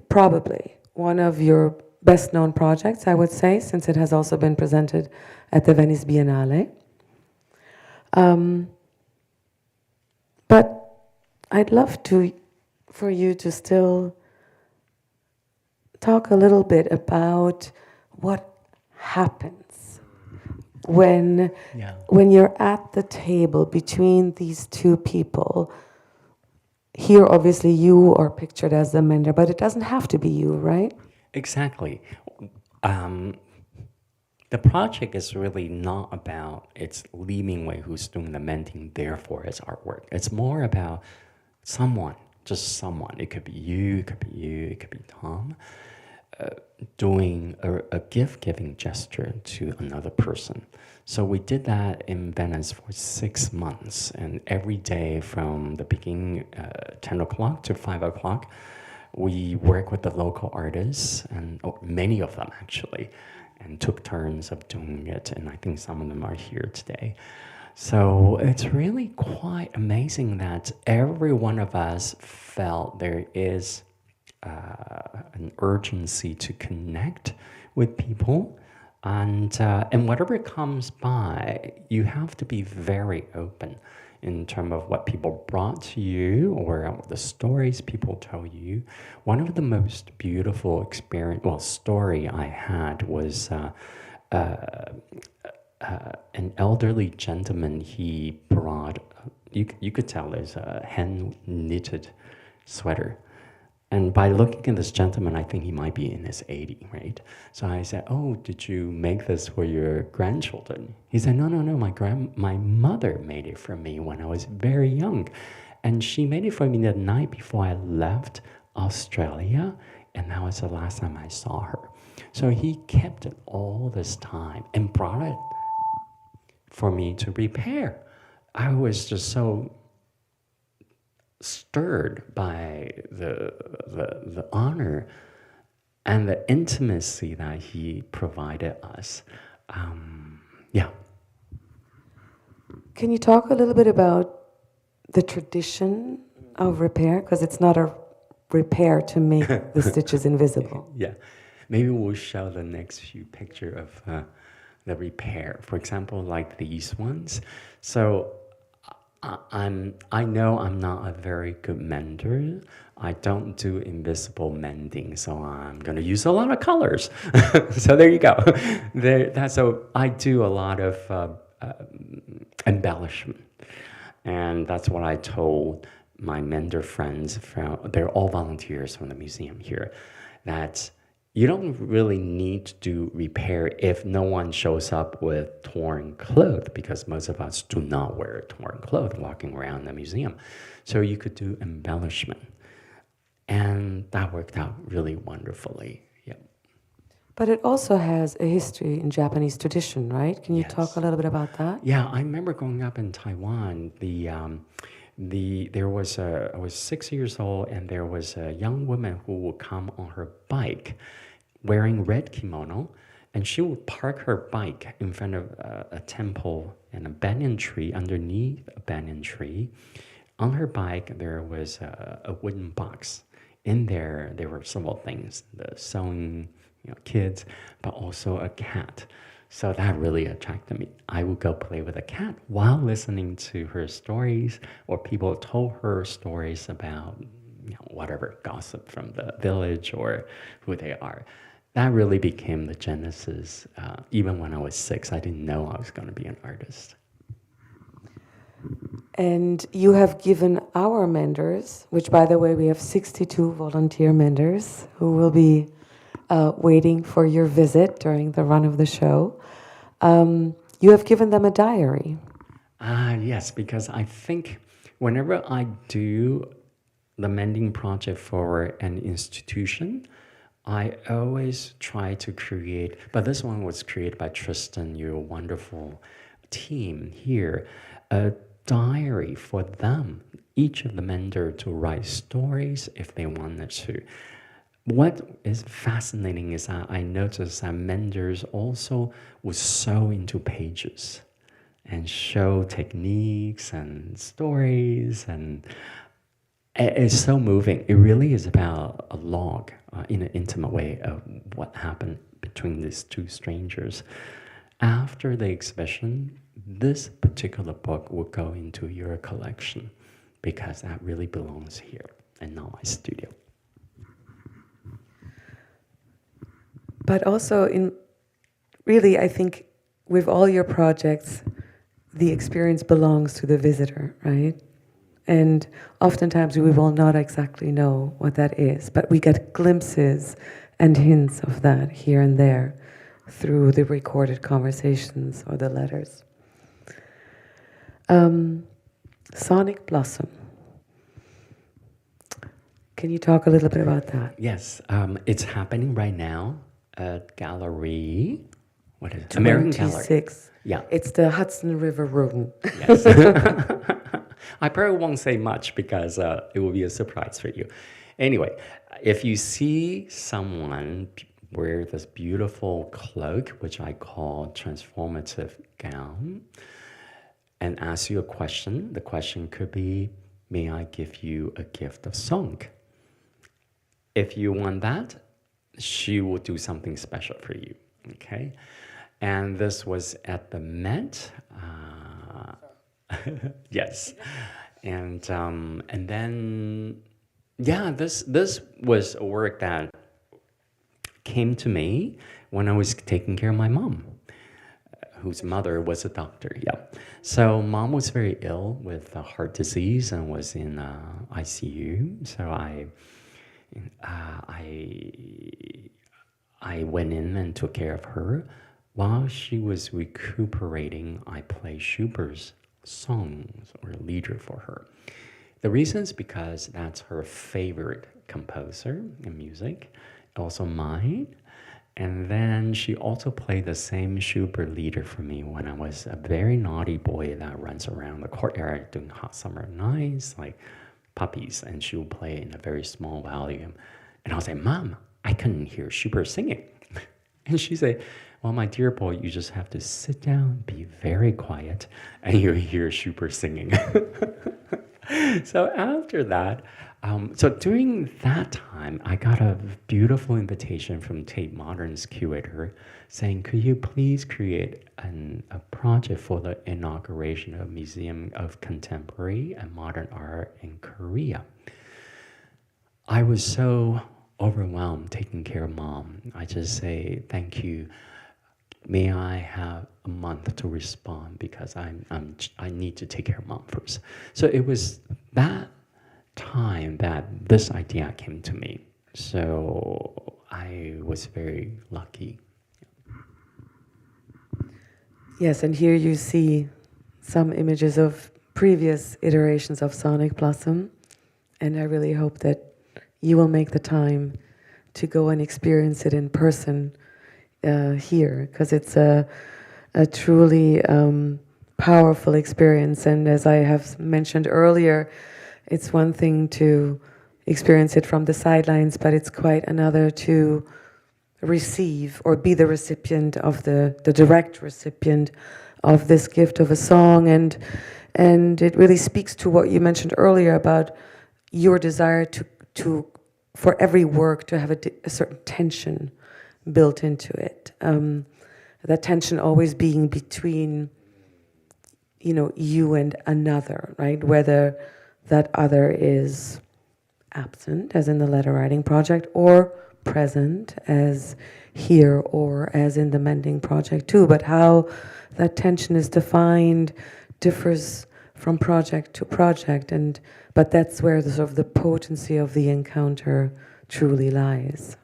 probably one of your best known projects, I would say, since it has also been presented at the Venice Biennale. But I'd love for you to still talk a little bit about what happens when you're at the table between these two people. Here, obviously, you are pictured as the mender, but it doesn't have to be you, right? Exactly. The project is really not about it's Lee Mingwei who's doing the mending, therefore it's artwork. It's more about someone, just someone. It could be you, it could be you, it could be Tom, doing a gift-giving gesture to another person. So we did that in Venice for 6 months, and every day from the beginning, 10 o'clock to 5 o'clock, we work with the local artists, and many of them actually, and took turns of doing it, and I think some of them are here today. So it's really quite amazing that every one of us felt there is an urgency to connect with people, and whatever comes by, you have to be very open in terms of what people brought to you or the stories people tell you. One of the most beautiful story I had was an elderly gentleman. He brought, you could tell it's a hand-knitted sweater. And by looking at this gentleman, I think he might be in his 80s, right? So I said, "Oh, did you make this for your grandchildren?" He said, "No, my mother made it for me when I was very young. And she made it for me the night before I left Australia, and that was the last time I saw her." So he kept it all this time and brought it for me to repair. I was just so stirred by the honor and the intimacy that he provided us. Yeah. Can you talk a little bit about the tradition of repair? Because it's not a repair to make the stitches invisible. Yeah. Maybe we'll show the next few pictures of the repair. For example, like these ones. So I know I'm not a very good mender. I don't do invisible mending, so I'm going to use a lot of colors. So there you go. So I do a lot of embellishment. And that's what I told my mender friends, they're all volunteers from the museum here, that you don't really need to do repair if no one shows up with torn clothes, because most of us do not wear torn clothes walking around the museum. So you could do embellishment. And that worked out really wonderfully. Yeah. But it also has a history in Japanese tradition, right? Can you Yes. talk a little bit about that? Yeah, I remember growing up in Taiwan, I was 6 years old, and there was a young woman who would come on her bike wearing red kimono, and she would park her bike in front of a temple and a banyan tree, underneath a banyan tree. On her bike, there was a wooden box. In there were several things, the sewing kits, but also a cat. So that really attracted me. I would go play with a cat while listening to her stories, or people told her stories about whatever gossip from the village or who they are. That really became the genesis. Even when I was 6, I didn't know I was going to be an artist. And you have given our menders, which by the way, we have 62 volunteer menders who will be waiting for your visit during the run of the show. You have given them a diary. Yes, because I think whenever I do the mending project for an institution, I always try to create, but this one was created by Tristan, your wonderful team here, a diary for them, each of the mender to write stories if they wanted to. What is fascinating is that I noticed that menders also would sew into pages and show techniques and stories, and it's so moving. It really is about a log in an intimate way of what happened between these two strangers. After the exhibition, this particular book will go into your collection because that really belongs here and not my studio. But also I think with all your projects, the experience belongs to the visitor, right? And oftentimes we will not exactly know what that is, but we get glimpses and hints of that here and there through the recorded conversations or the letters. Sonic Blossom. Can you talk a little bit about that? Yes, it's happening right now at Gallery what is it? American Gallery. 26. Yeah. It's the Hudson River Room. Yes. I probably won't say much because it will be a surprise for you. Anyway, if you see someone wear this beautiful cloak, which I call transformative gown, and ask you a question, the question could be, may I give you a gift of song? If you want that, she will do something special for you, okay? And this was at the Met. Yes. And then, yeah, this was a work that came to me when I was taking care of my mom, whose mother was a doctor, yeah. So mom was very ill with heart disease and was in ICU. So I went in and took care of her. While she was recuperating, I played Schubert's songs or lieder for her. The reason is because that's her favorite composer in music, also mine. And then she also played the same Schubert lieder for me when I was a very naughty boy that runs around the courtyard doing hot summer nights, like puppies, and she would play in a very small volume. And I'll say, Mom, I couldn't hear Schubert singing. And she said, well, my dear boy, you just have to sit down, be very quiet, and you'll hear Schubert singing. So after that, so during that time, I got a beautiful invitation from Tate Modern's curator saying, could you please create a project for the inauguration of Museum of Contemporary and Modern Art in Korea? I was so overwhelmed taking care of mom. I just say, thank you. May I have a month to respond because I need to take care of mom first. So it was that time that this idea came to me. So I was very lucky. Yes, and here you see some images of previous iterations of Sonic Blossom, and I really hope that you will make the time to go and experience it in person here, because it's a truly powerful experience. And as I have mentioned earlier, it's one thing to experience it from the sidelines, but it's quite another to receive or be the recipient of the direct recipient of this gift of a song. And it really speaks to what you mentioned earlier about your desire to for every work to have a certain tension built into it. That tension always being between, you and another, right? Whether that other is absent, as in the letter writing project, or present, as here, or as in the mending project too. But how that tension is defined differs from project to project, but that's where the sort of the potency of the encounter truly lies.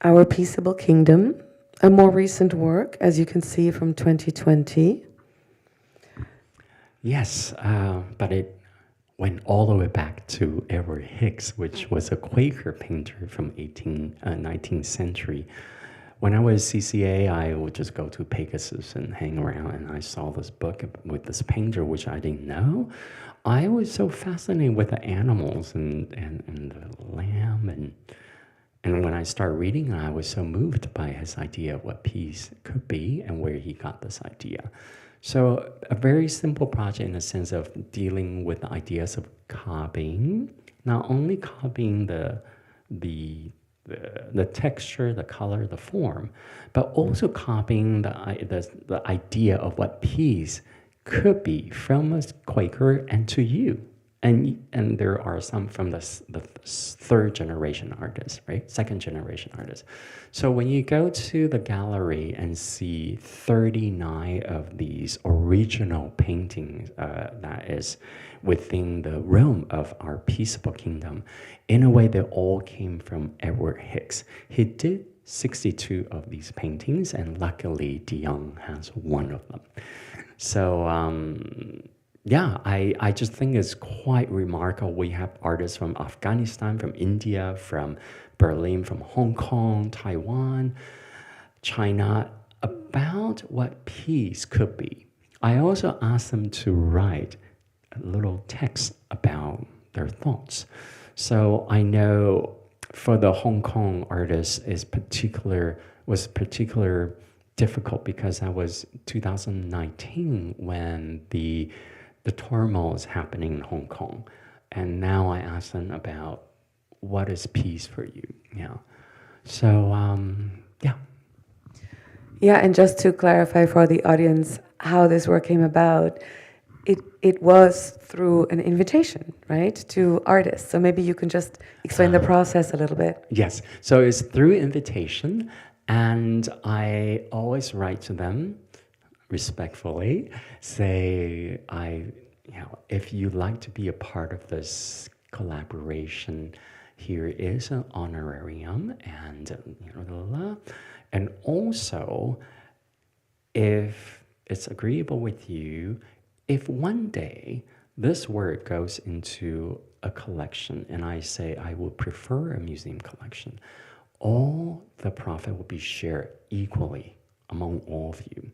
Our Peaceable Kingdom, a more recent work, as you can see, from 2020. Yes, but it went all the way back to Edward Hicks, which was a Quaker painter from 19th century. When I was CCA, I would just go to Pegasus and hang around, and I saw this book with this painter, which I didn't know. I was so fascinated with the animals and the lamb, and when I started reading, I was so moved by his idea of what peace could be and where he got this idea. So a very simple project in the sense of dealing with the ideas of copying, not only copying the texture, the color, the form, but also copying the idea of what peace could be from a Quaker and to you. And there are some from the third generation artists, right? Second generation artists. So when you go to the gallery and see 39 of these original paintings that is within the realm of our Peaceable Kingdom, in a way they all came from Edward Hicks. He did 62 of these paintings, and luckily DeYoung has one of them. So yeah, I just think it's quite remarkable. We have artists from Afghanistan, from India, from Berlin, from Hong Kong, Taiwan, China, about what peace could be. I also asked them to write a little text about their thoughts. So I know for the Hong Kong artists was particular difficult because that was 2019 when the turmoil is happening in Hong Kong. And now I ask them about what is peace for you? Yeah. So, yeah. Yeah, and just to clarify for the audience how this work came about, it was through an invitation, right, to artists. So maybe you can just explain the process a little bit. Yes, so it's through invitation, and I always write to them respectfully, say, if you'd like to be a part of this collaboration, here is an honorarium, and also, if it's agreeable with you, if one day this work goes into a collection and I say I would prefer a museum collection, all the profit will be shared equally among all of you.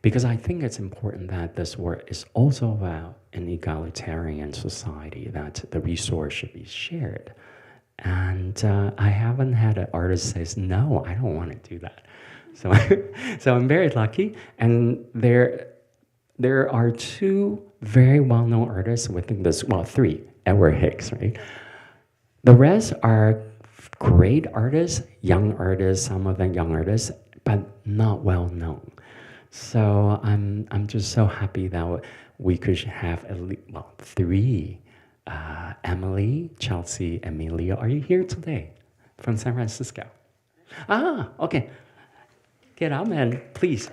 Because I think it's important that this work is also about an egalitarian society, that the resource should be shared. And I haven't had an artist say, no, I don't want to do that. So, so I'm very lucky. And there are two very well-known artists within this, well, three, Edward Hicks, right? The rest are great artists, young artists, some of them young artists, but not well-known. So I'm just so happy that we could have at least, well, three, Emily, Chelsea, Amelia. Are you here today from San Francisco? Ah, okay. Get up, man, please.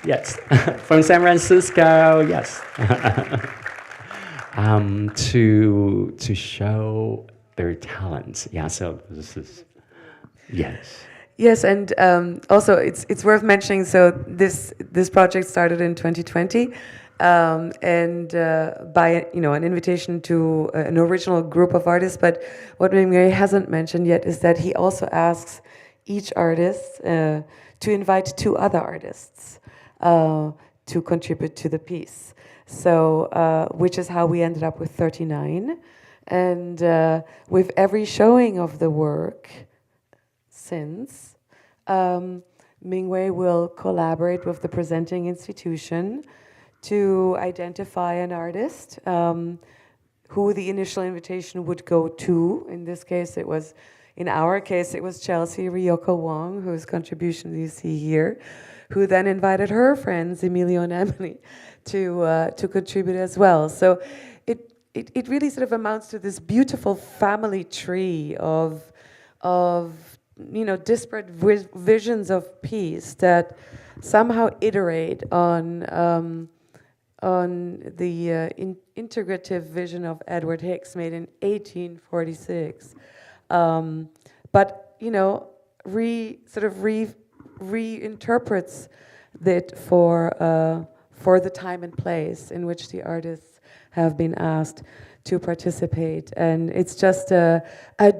Yes, from San Francisco, yes. To show their talents. Yeah, so this is, yes. Yes, and also it's worth mentioning. So this project started in 2020, and by an invitation to an original group of artists. But what Mingwei hasn't mentioned yet is that he also asks each artist to invite two other artists to contribute to the piece. So which is how we ended up with 39, and with every showing of the work since, Mingwei will collaborate with the presenting institution to identify an artist who the initial invitation would go to. In this case, in our case, it was Chelsea Ryoko Wong, whose contribution you see here, who then invited her friends, Emilio and Emily, to contribute as well. So it really sort of amounts to this beautiful family tree of disparate visions of peace that somehow iterate on the integrative vision of Edward Hicks, made in 1846. But reinterprets it for the time and place in which the artists have been asked to participate, and it's just a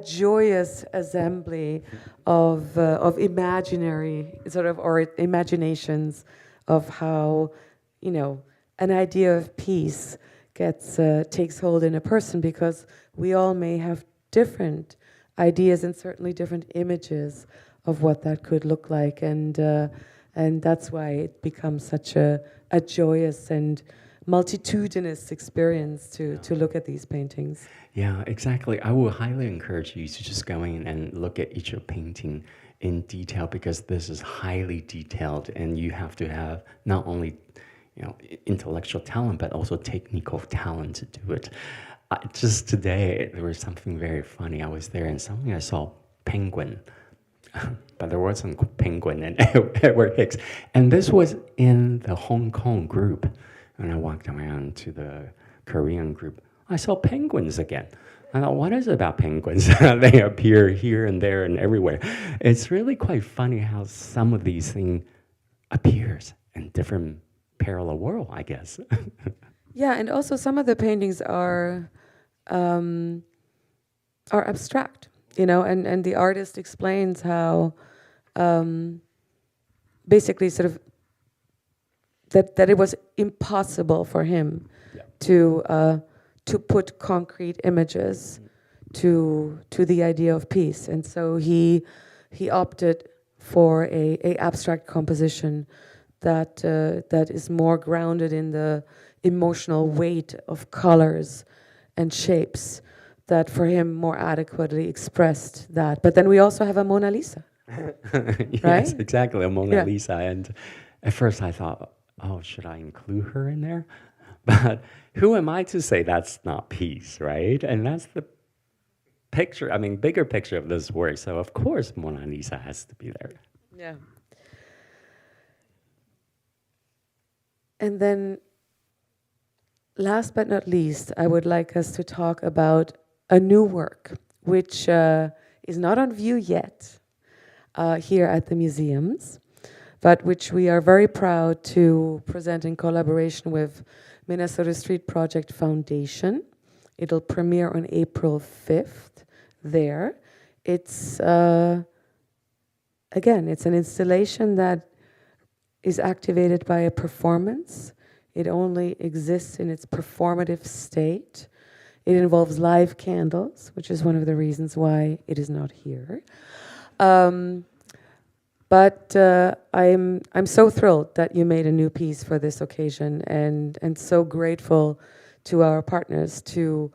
joyous assembly of imaginary or imaginations of how an idea of peace takes hold in a person, because we all may have different ideas and certainly different images of what that could look like, and that's why it becomes such a joyous and multitudinous experience to look at these paintings. Yeah, exactly. I would highly encourage you to just go in and look at each painting in detail, because this is highly detailed, and you have to have not only intellectual talent but also technical talent to do it. Just today there was something very funny. I was there and suddenly I saw penguin, but there wasn't penguin in Edward Hicks, and this was in the Hong Kong group. And I walked around to the Korean group. I saw penguins again. I thought, what is it about penguins? They appear here and there and everywhere. It's really quite funny how some of these things appears in different parallel world, I guess. Yeah, and also some of the paintings are abstract, you know, and the artist explains how basically sort of that it was impossible for him to put concrete images to the idea of peace, and so he opted for a abstract composition that is more grounded in the emotional weight of colors and shapes that for him more adequately expressed that. But then we also have a Mona Lisa. Yes, right? exactly, a Mona Yeah. Lisa. And at first I thought, oh, should I include her in there? But who am I to say that's not peace, right? And that's the picture, I mean, bigger picture of this work. So of course Mona Lisa has to be there. Yeah. And then last but not least, I would like us to talk about a new work, which is not on view yet here at the museums, but which we are very proud to present in collaboration with Minnesota Street Project Foundation. It'll premiere on April 5th there. It's, again, it's an installation that is activated by a performance. It only exists in its performative state. It involves live candles, which is one of the reasons why it is not here. But I'm so thrilled that you made a new piece for this occasion, and so grateful to our partners to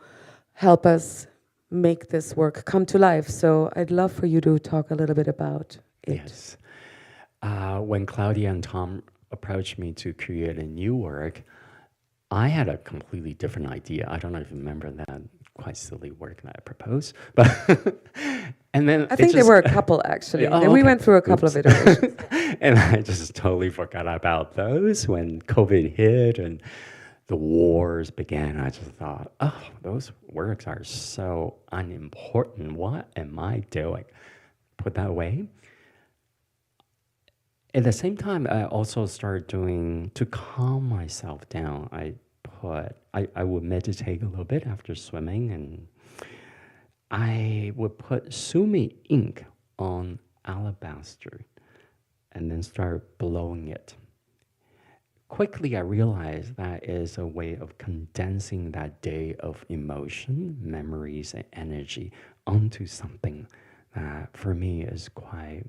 help us make this work come to life. So I'd love for you to talk a little bit about it. Yes. When Claudia and Tom approached me to create a new work, I had a completely different idea. I don't know if you remember that quite silly work that I proposed, but and then I think there were a couple actually. And we went through a couple of iterations. And I just totally forgot about those when COVID hit and the wars began. I just thought, oh, those works are so unimportant. What am I doing? Put that away. At the same time, I also started doing, to calm myself down, I would meditate a little bit after swimming, and I would put sumi ink on alabaster and then start blowing it. Quickly, I realized that is a way of condensing that day of emotion, memories, and energy onto something that for me is quite...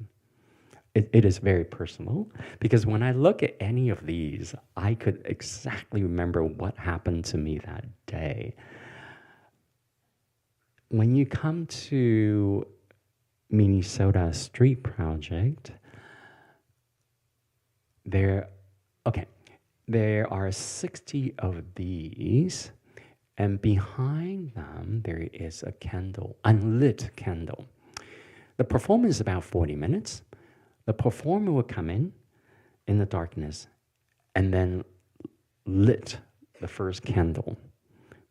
It is very personal, because when I look at any of these, I could exactly remember what happened to me that day. When you come to Minnesota Street Project, there are 60 of these, and behind them there is a candle, unlit candle. The performance is about 40 minutes. The performer will come in the darkness, and then lit the first candle,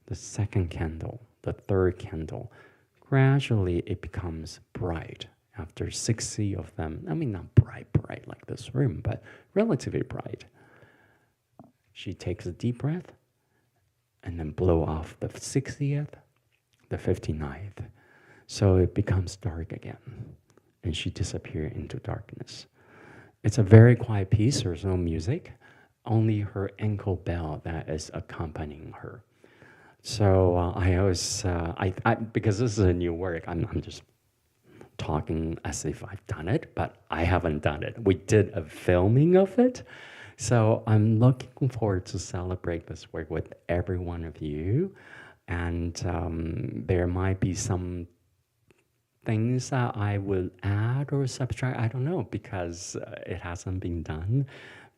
the second candle, the third candle. Gradually, it becomes bright. After 60 of them, I mean, not bright like this room, but relatively bright. She takes a deep breath, and then blow off the 60th, the 59th. So it becomes dark again. And she disappeared into darkness. It's a very quiet piece. There's no music, only her ankle bell that is accompanying her. So I always, because this is a new work, I'm just talking as if I've done it, but I haven't done it. We did a filming of it. So I'm looking forward to celebrate this work with every one of you. And there might be some things that I will add or subtract, I don't know, because it hasn't been done.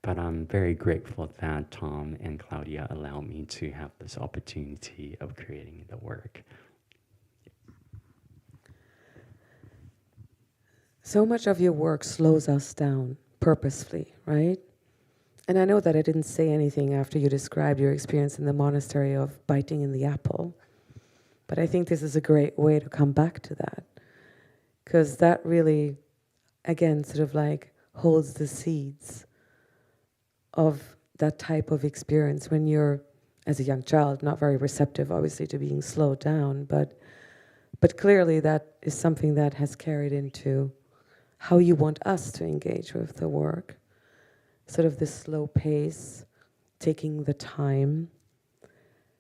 But I'm very grateful that Tom and Claudia allow me to have this opportunity of creating the work. So much of your work slows us down purposefully, right? And I know that I didn't say anything after you described your experience in the monastery of biting in the apple, but I think this is a great way to come back to that. Because that really, again, sort of like holds the seeds of that type of experience when you're as a young child, not very receptive, obviously, to being slowed down, but clearly that is something that has carried into how you want us to engage with the work. Sort of this slow pace, taking the time,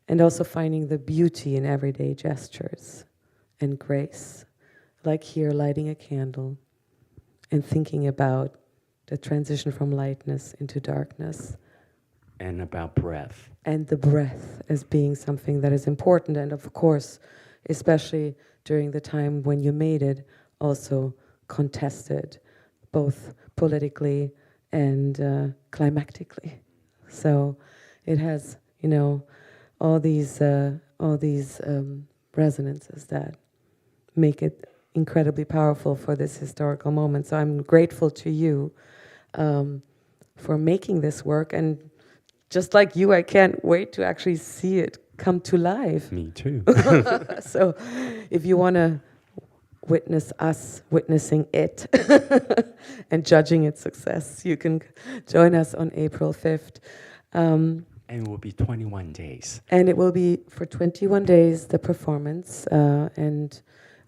and also finding the beauty in everyday gestures and grace. Like here, lighting a candle and thinking about the transition from lightness into darkness. And about breath. And the breath as being something that is important, and of course, especially during the time when you made it, also contested, both politically and climactically. So it has, you know, all these resonances that make it incredibly powerful for this historical moment. So I'm grateful to you for making this work, and just like you, I can't wait to actually see it come to life. Me too. So if you want to witness us witnessing it and judging its success, you can join us on April 5th. And it will be 21 days. And it will be for 21 days, the performance, and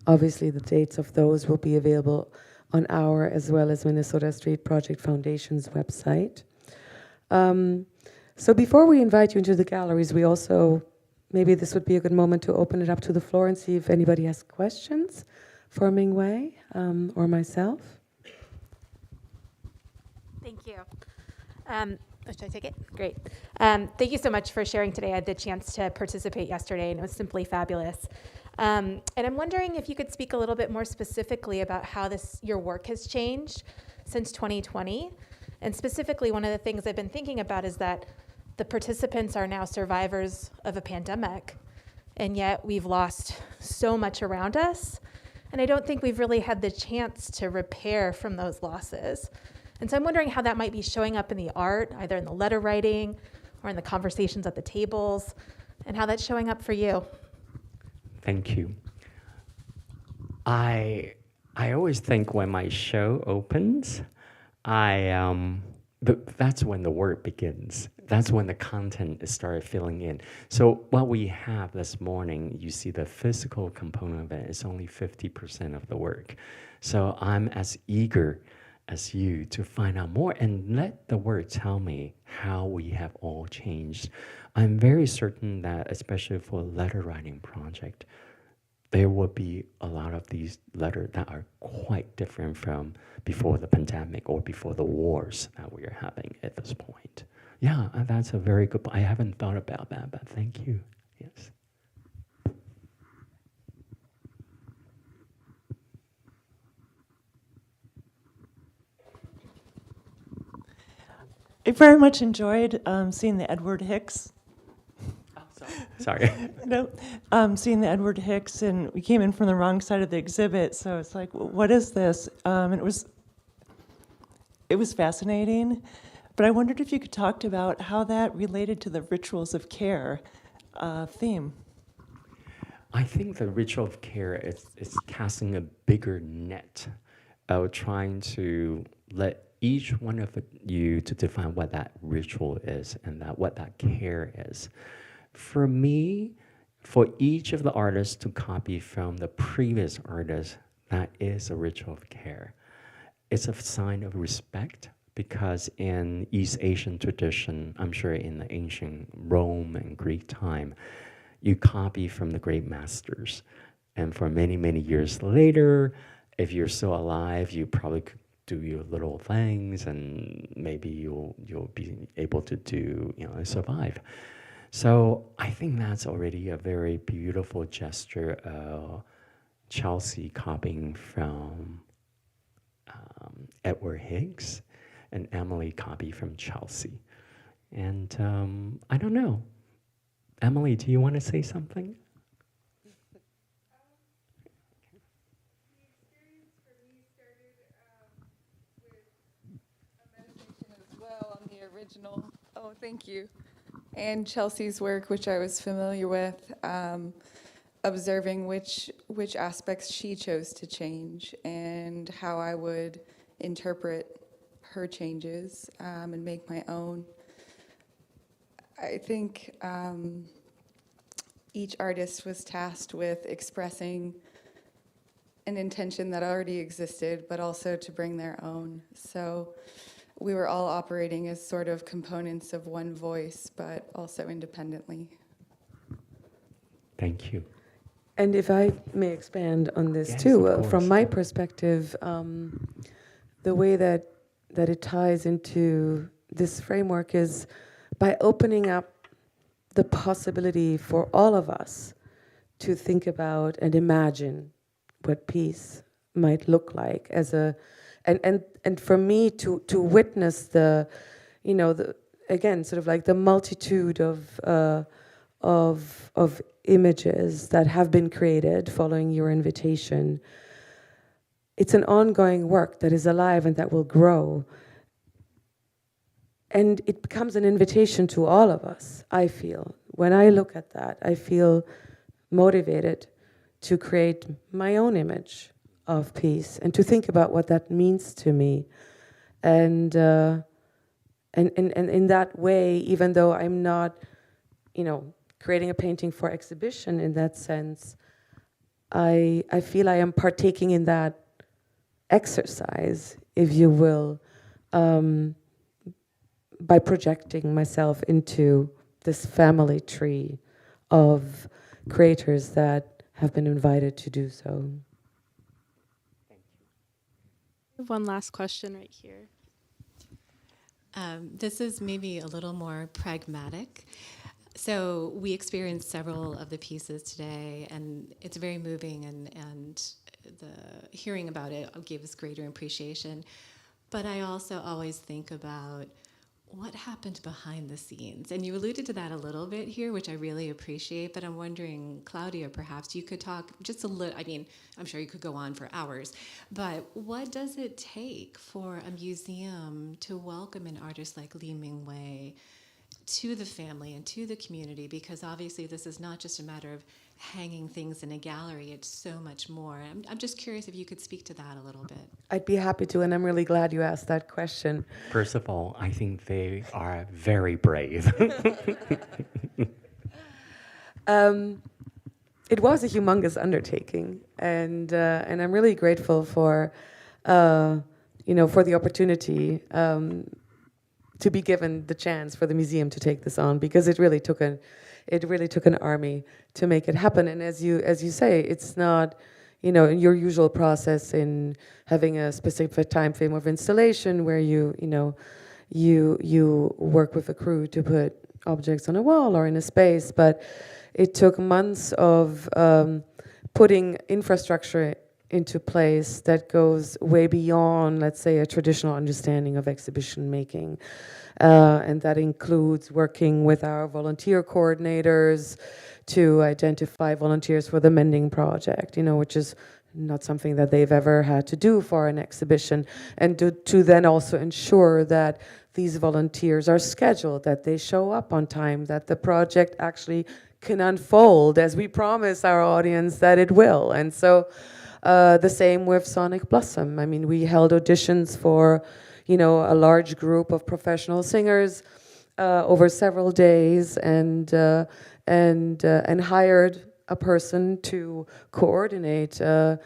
obviously the dates of those will be available on our, as well as Minnesota Street Project Foundation's website. So before we invite you into the galleries, we also, maybe this would be a good moment to open it up to the floor and see if anybody has questions for Mingwei or myself. Thank you. Should I take it? Great. Thank you so much for sharing today. I had the chance to participate yesterday, and it was simply fabulous. And I'm wondering if you could speak a little bit more specifically about how your work has changed since 2020. And specifically, one of the things I've been thinking about is that the participants are now survivors of a pandemic, and yet we've lost so much around us. And I don't think we've really had the chance to repair from those losses. And so I'm wondering how that might be showing up in the art, either in the letter writing or in the conversations at the tables, and how that's showing up for you. Thank you. I always think when my show opens, that's when the work begins. That's when the content started filling in. So what we have this morning, you see the physical component of it is only 50% of the work. So I'm as eager as you to find out more and let the work tell me how we have all changed. I'm very certain that, especially for a letter writing project, there will be a lot of these letters that are quite different from before the pandemic or before the wars that we are having at this point. Yeah, that's a very good point. I haven't thought about that, but thank you. Yes. I very much enjoyed seeing the Edward Hicks. Sorry. No, seeing the Edward Hicks, and we came in from the wrong side of the exhibit, so it's like, what is this? And it was fascinating, but I wondered if you could talk about how that related to the rituals of care theme. I think the ritual of care is casting a bigger net of trying to let each one of you to define what that ritual is and what that care is. For me, for each of the artists to copy from the previous artist, that is a ritual of care. It's a sign of respect because in East Asian tradition, I'm sure in the ancient Rome and Greek time, you copy from the great masters. And for many, many years later, if you're still alive, you probably could do your little things and maybe you'll be able to survive. So I think that's already a very beautiful gesture of Chelsea copying from Edward Hicks and Emily copy from Chelsea. And I don't know. Emily, do you want to say something? Original. Oh, thank you. And Chelsea's work, which I was familiar with, observing which aspects she chose to change and how I would interpret her changes and make my own. I think each artist was tasked with expressing an intention that already existed, but also to bring their own. So we were all operating as sort of components of one voice, but also independently. Thank you. And if I may expand on this Yes, too, of from course. my perspective, the way that it ties into this framework is by opening up the possibility for all of us to think about and imagine what peace might look like as a, and for me to witness the, again, sort of like the multitude of images that have been created following your invitation. It's an ongoing work that is alive and that will grow. And it becomes an invitation to all of us, I feel. When I look at that, I feel motivated to create my own image of peace and to think about what that means to me. And in that way, even though I'm not, creating a painting for exhibition in that sense, I feel I am partaking in that exercise, if you will, by projecting myself into this family tree of creators that have been invited to do so. One last question right here. This is maybe a little more pragmatic. So we experienced several of the pieces today, and it's very moving, and the hearing about it gave us greater appreciation. But I also always think about what happened behind the scenes. And you alluded to that a little bit here, which I really appreciate, but I'm wondering, Claudia, perhaps you could talk just a little, I'm sure you could go on for hours, but what does it take for a museum to welcome an artist like Lee Mingwei to the family and to the community? Because obviously this is not just a matter of hanging things in a gallery, it's so much more. I'm just curious if you could speak to that a little bit. I'd be happy to, and I'm really glad you asked that question. First of all, I think they are very brave. It was a humongous undertaking, and I'm really grateful for, for the opportunity to be given the chance for the museum to take this on, because it really took an army to make it happen. And as you say, it's not, your usual process in having a specific time frame of installation where you work with a crew to put objects on a wall or in a space, but it took months of putting infrastructure into place that goes way beyond, let's say, a traditional understanding of exhibition making. And that includes working with our volunteer coordinators to identify volunteers for the mending project, which is not something that they've ever had to do for an exhibition, and to then also ensure that these volunteers are scheduled, that they show up on time, that the project actually can unfold as we promise our audience that it will. And so the same with Sonic Blossom. We held auditions for a large group of professional singers over several days, and hired a person to coordinate the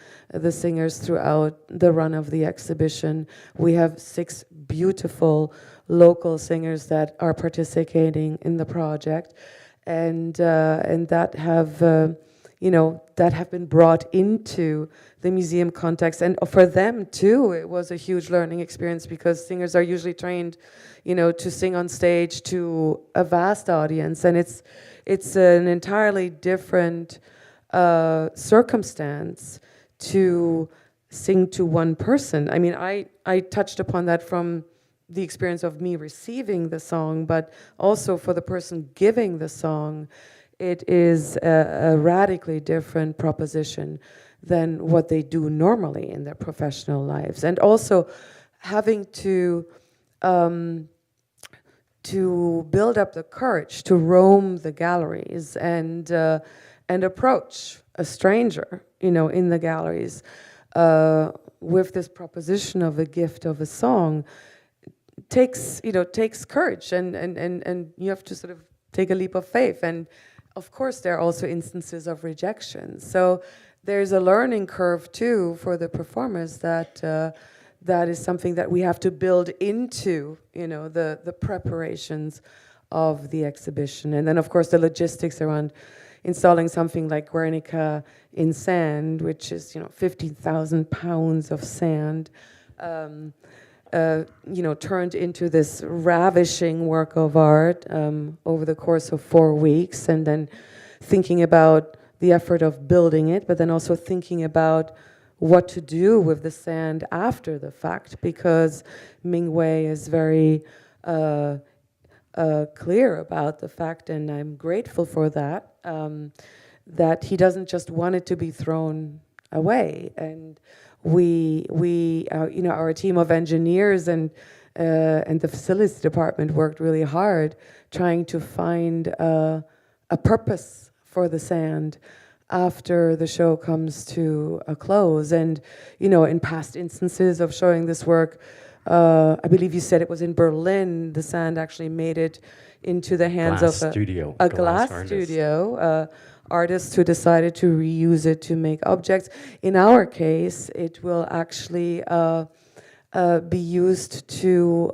singers throughout the run of the exhibition. We have 6 beautiful local singers that are participating in the project, and that have been brought into the museum context. And for them too, it was a huge learning experience, because singers are usually trained, to sing on stage to a vast audience, and it's an entirely different circumstance to sing to one person. I touched upon that from the experience of me receiving the song, but also for the person giving the song, it is a radically different proposition than what they do normally in their professional lives. And also having to build up the courage to roam the galleries and approach a stranger, in the galleries with this proposition of a gift of a song takes courage, and you have to sort of take a leap of faith. And of course, there are also instances of rejection. So there's a learning curve too for the performers that that is something that we have to build into, the preparations of the exhibition. And then, of course, the logistics around installing something like Guernica in sand, which is, 15,000 pounds of sand, turned into this ravishing work of art over the course of 4 weeks, and then thinking about the effort of building it, but then also thinking about what to do with the sand after the fact, because Mingwei is very clear about the fact, and I'm grateful for that, that he doesn't just want it to be thrown away. And our team of engineers and the facilities department worked really hard trying to find a purpose for the sand after the show comes to a close. And, in past instances of showing this work, I believe you said it was in Berlin, the sand actually made it into the hands of a glass studio, artists who decided to reuse it to make objects. In our case, it will actually be used to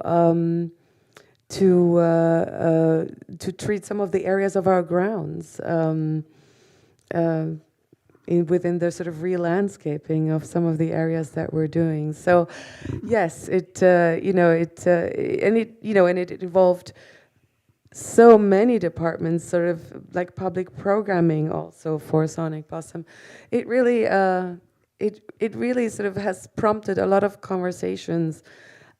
treat some of the areas of our grounds within the sort of re-landscaping of some of the areas that we're doing. So, yes, it involved so many departments, sort of like public programming also for Sonic Blossom. It really sort of has prompted a lot of conversations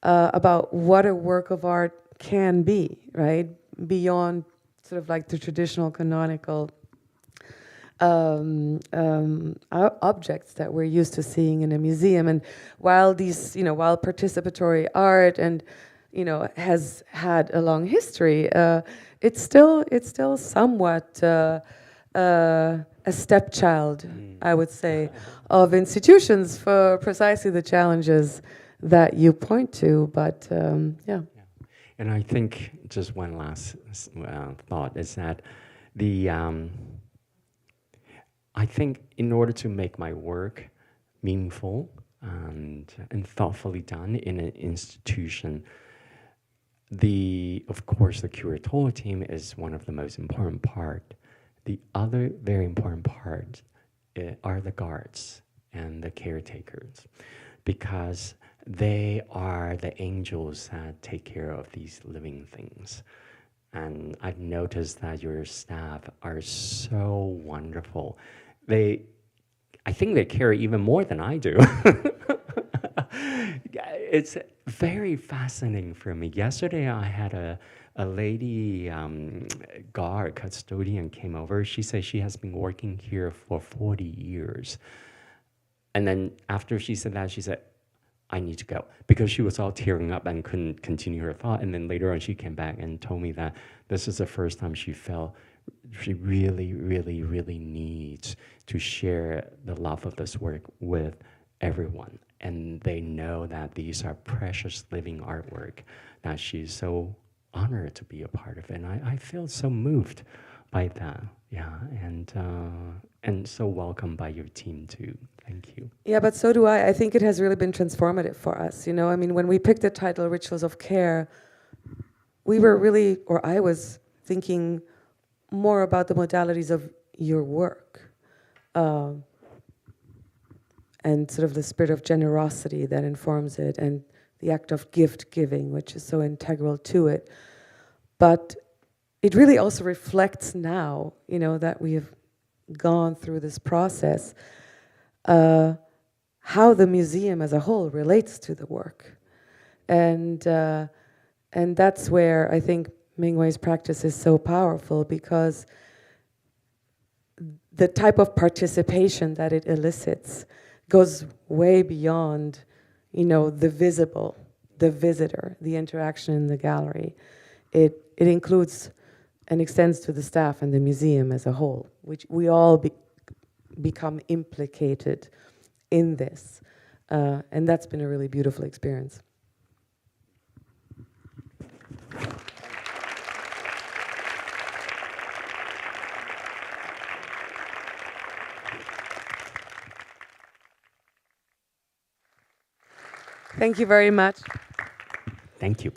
about what a work of art can be, right? Beyond sort of like the traditional canonical objects that we're used to seeing in a museum. And while while participatory art and has had a long history, it's still somewhat a stepchild, I would say, of institutions for precisely the challenges that you point to. But yeah. And I think just one last thought is that I think in order to make my work meaningful and thoughtfully done in an institution, of course, the curatorial team is one of the most important part. The other very important part are the guards and the caretakers, because they are the angels that take care of these living things. And I've noticed that your staff are so wonderful. I think they care even more than I do. It's very fascinating for me. Yesterday, I had a lady guard, custodian came over. She said she has been working here for 40 years. And then after she said that, she said, I need to go, because she was all tearing up and couldn't continue her thought. And then later on, she came back and told me that this is the first time she felt she really, really, really needs to share the love of this work with everyone. And they know that these are precious living artwork that she's so honored to be a part of. And I feel so moved by that. Yeah, and so welcomed by your team too. Thank you. Yeah, but so do I. I think it has really been transformative for us. I mean, when we picked the title Rituals of Care, we were really, or I was thinking more about the modalities of your work. And sort of the spirit of generosity that informs it, and the act of gift giving, which is so integral to it. But it really also reflects now, that we have gone through this process, how the museum as a whole relates to the work. And that's where I think Mingwei's practice is so powerful, because the type of participation that it elicits goes way beyond, the visible, the visitor, the interaction in the gallery. It includes and extends to the staff and the museum as a whole, which we all become implicated in this. And that's been a really beautiful experience. Thank you very much. Thank you.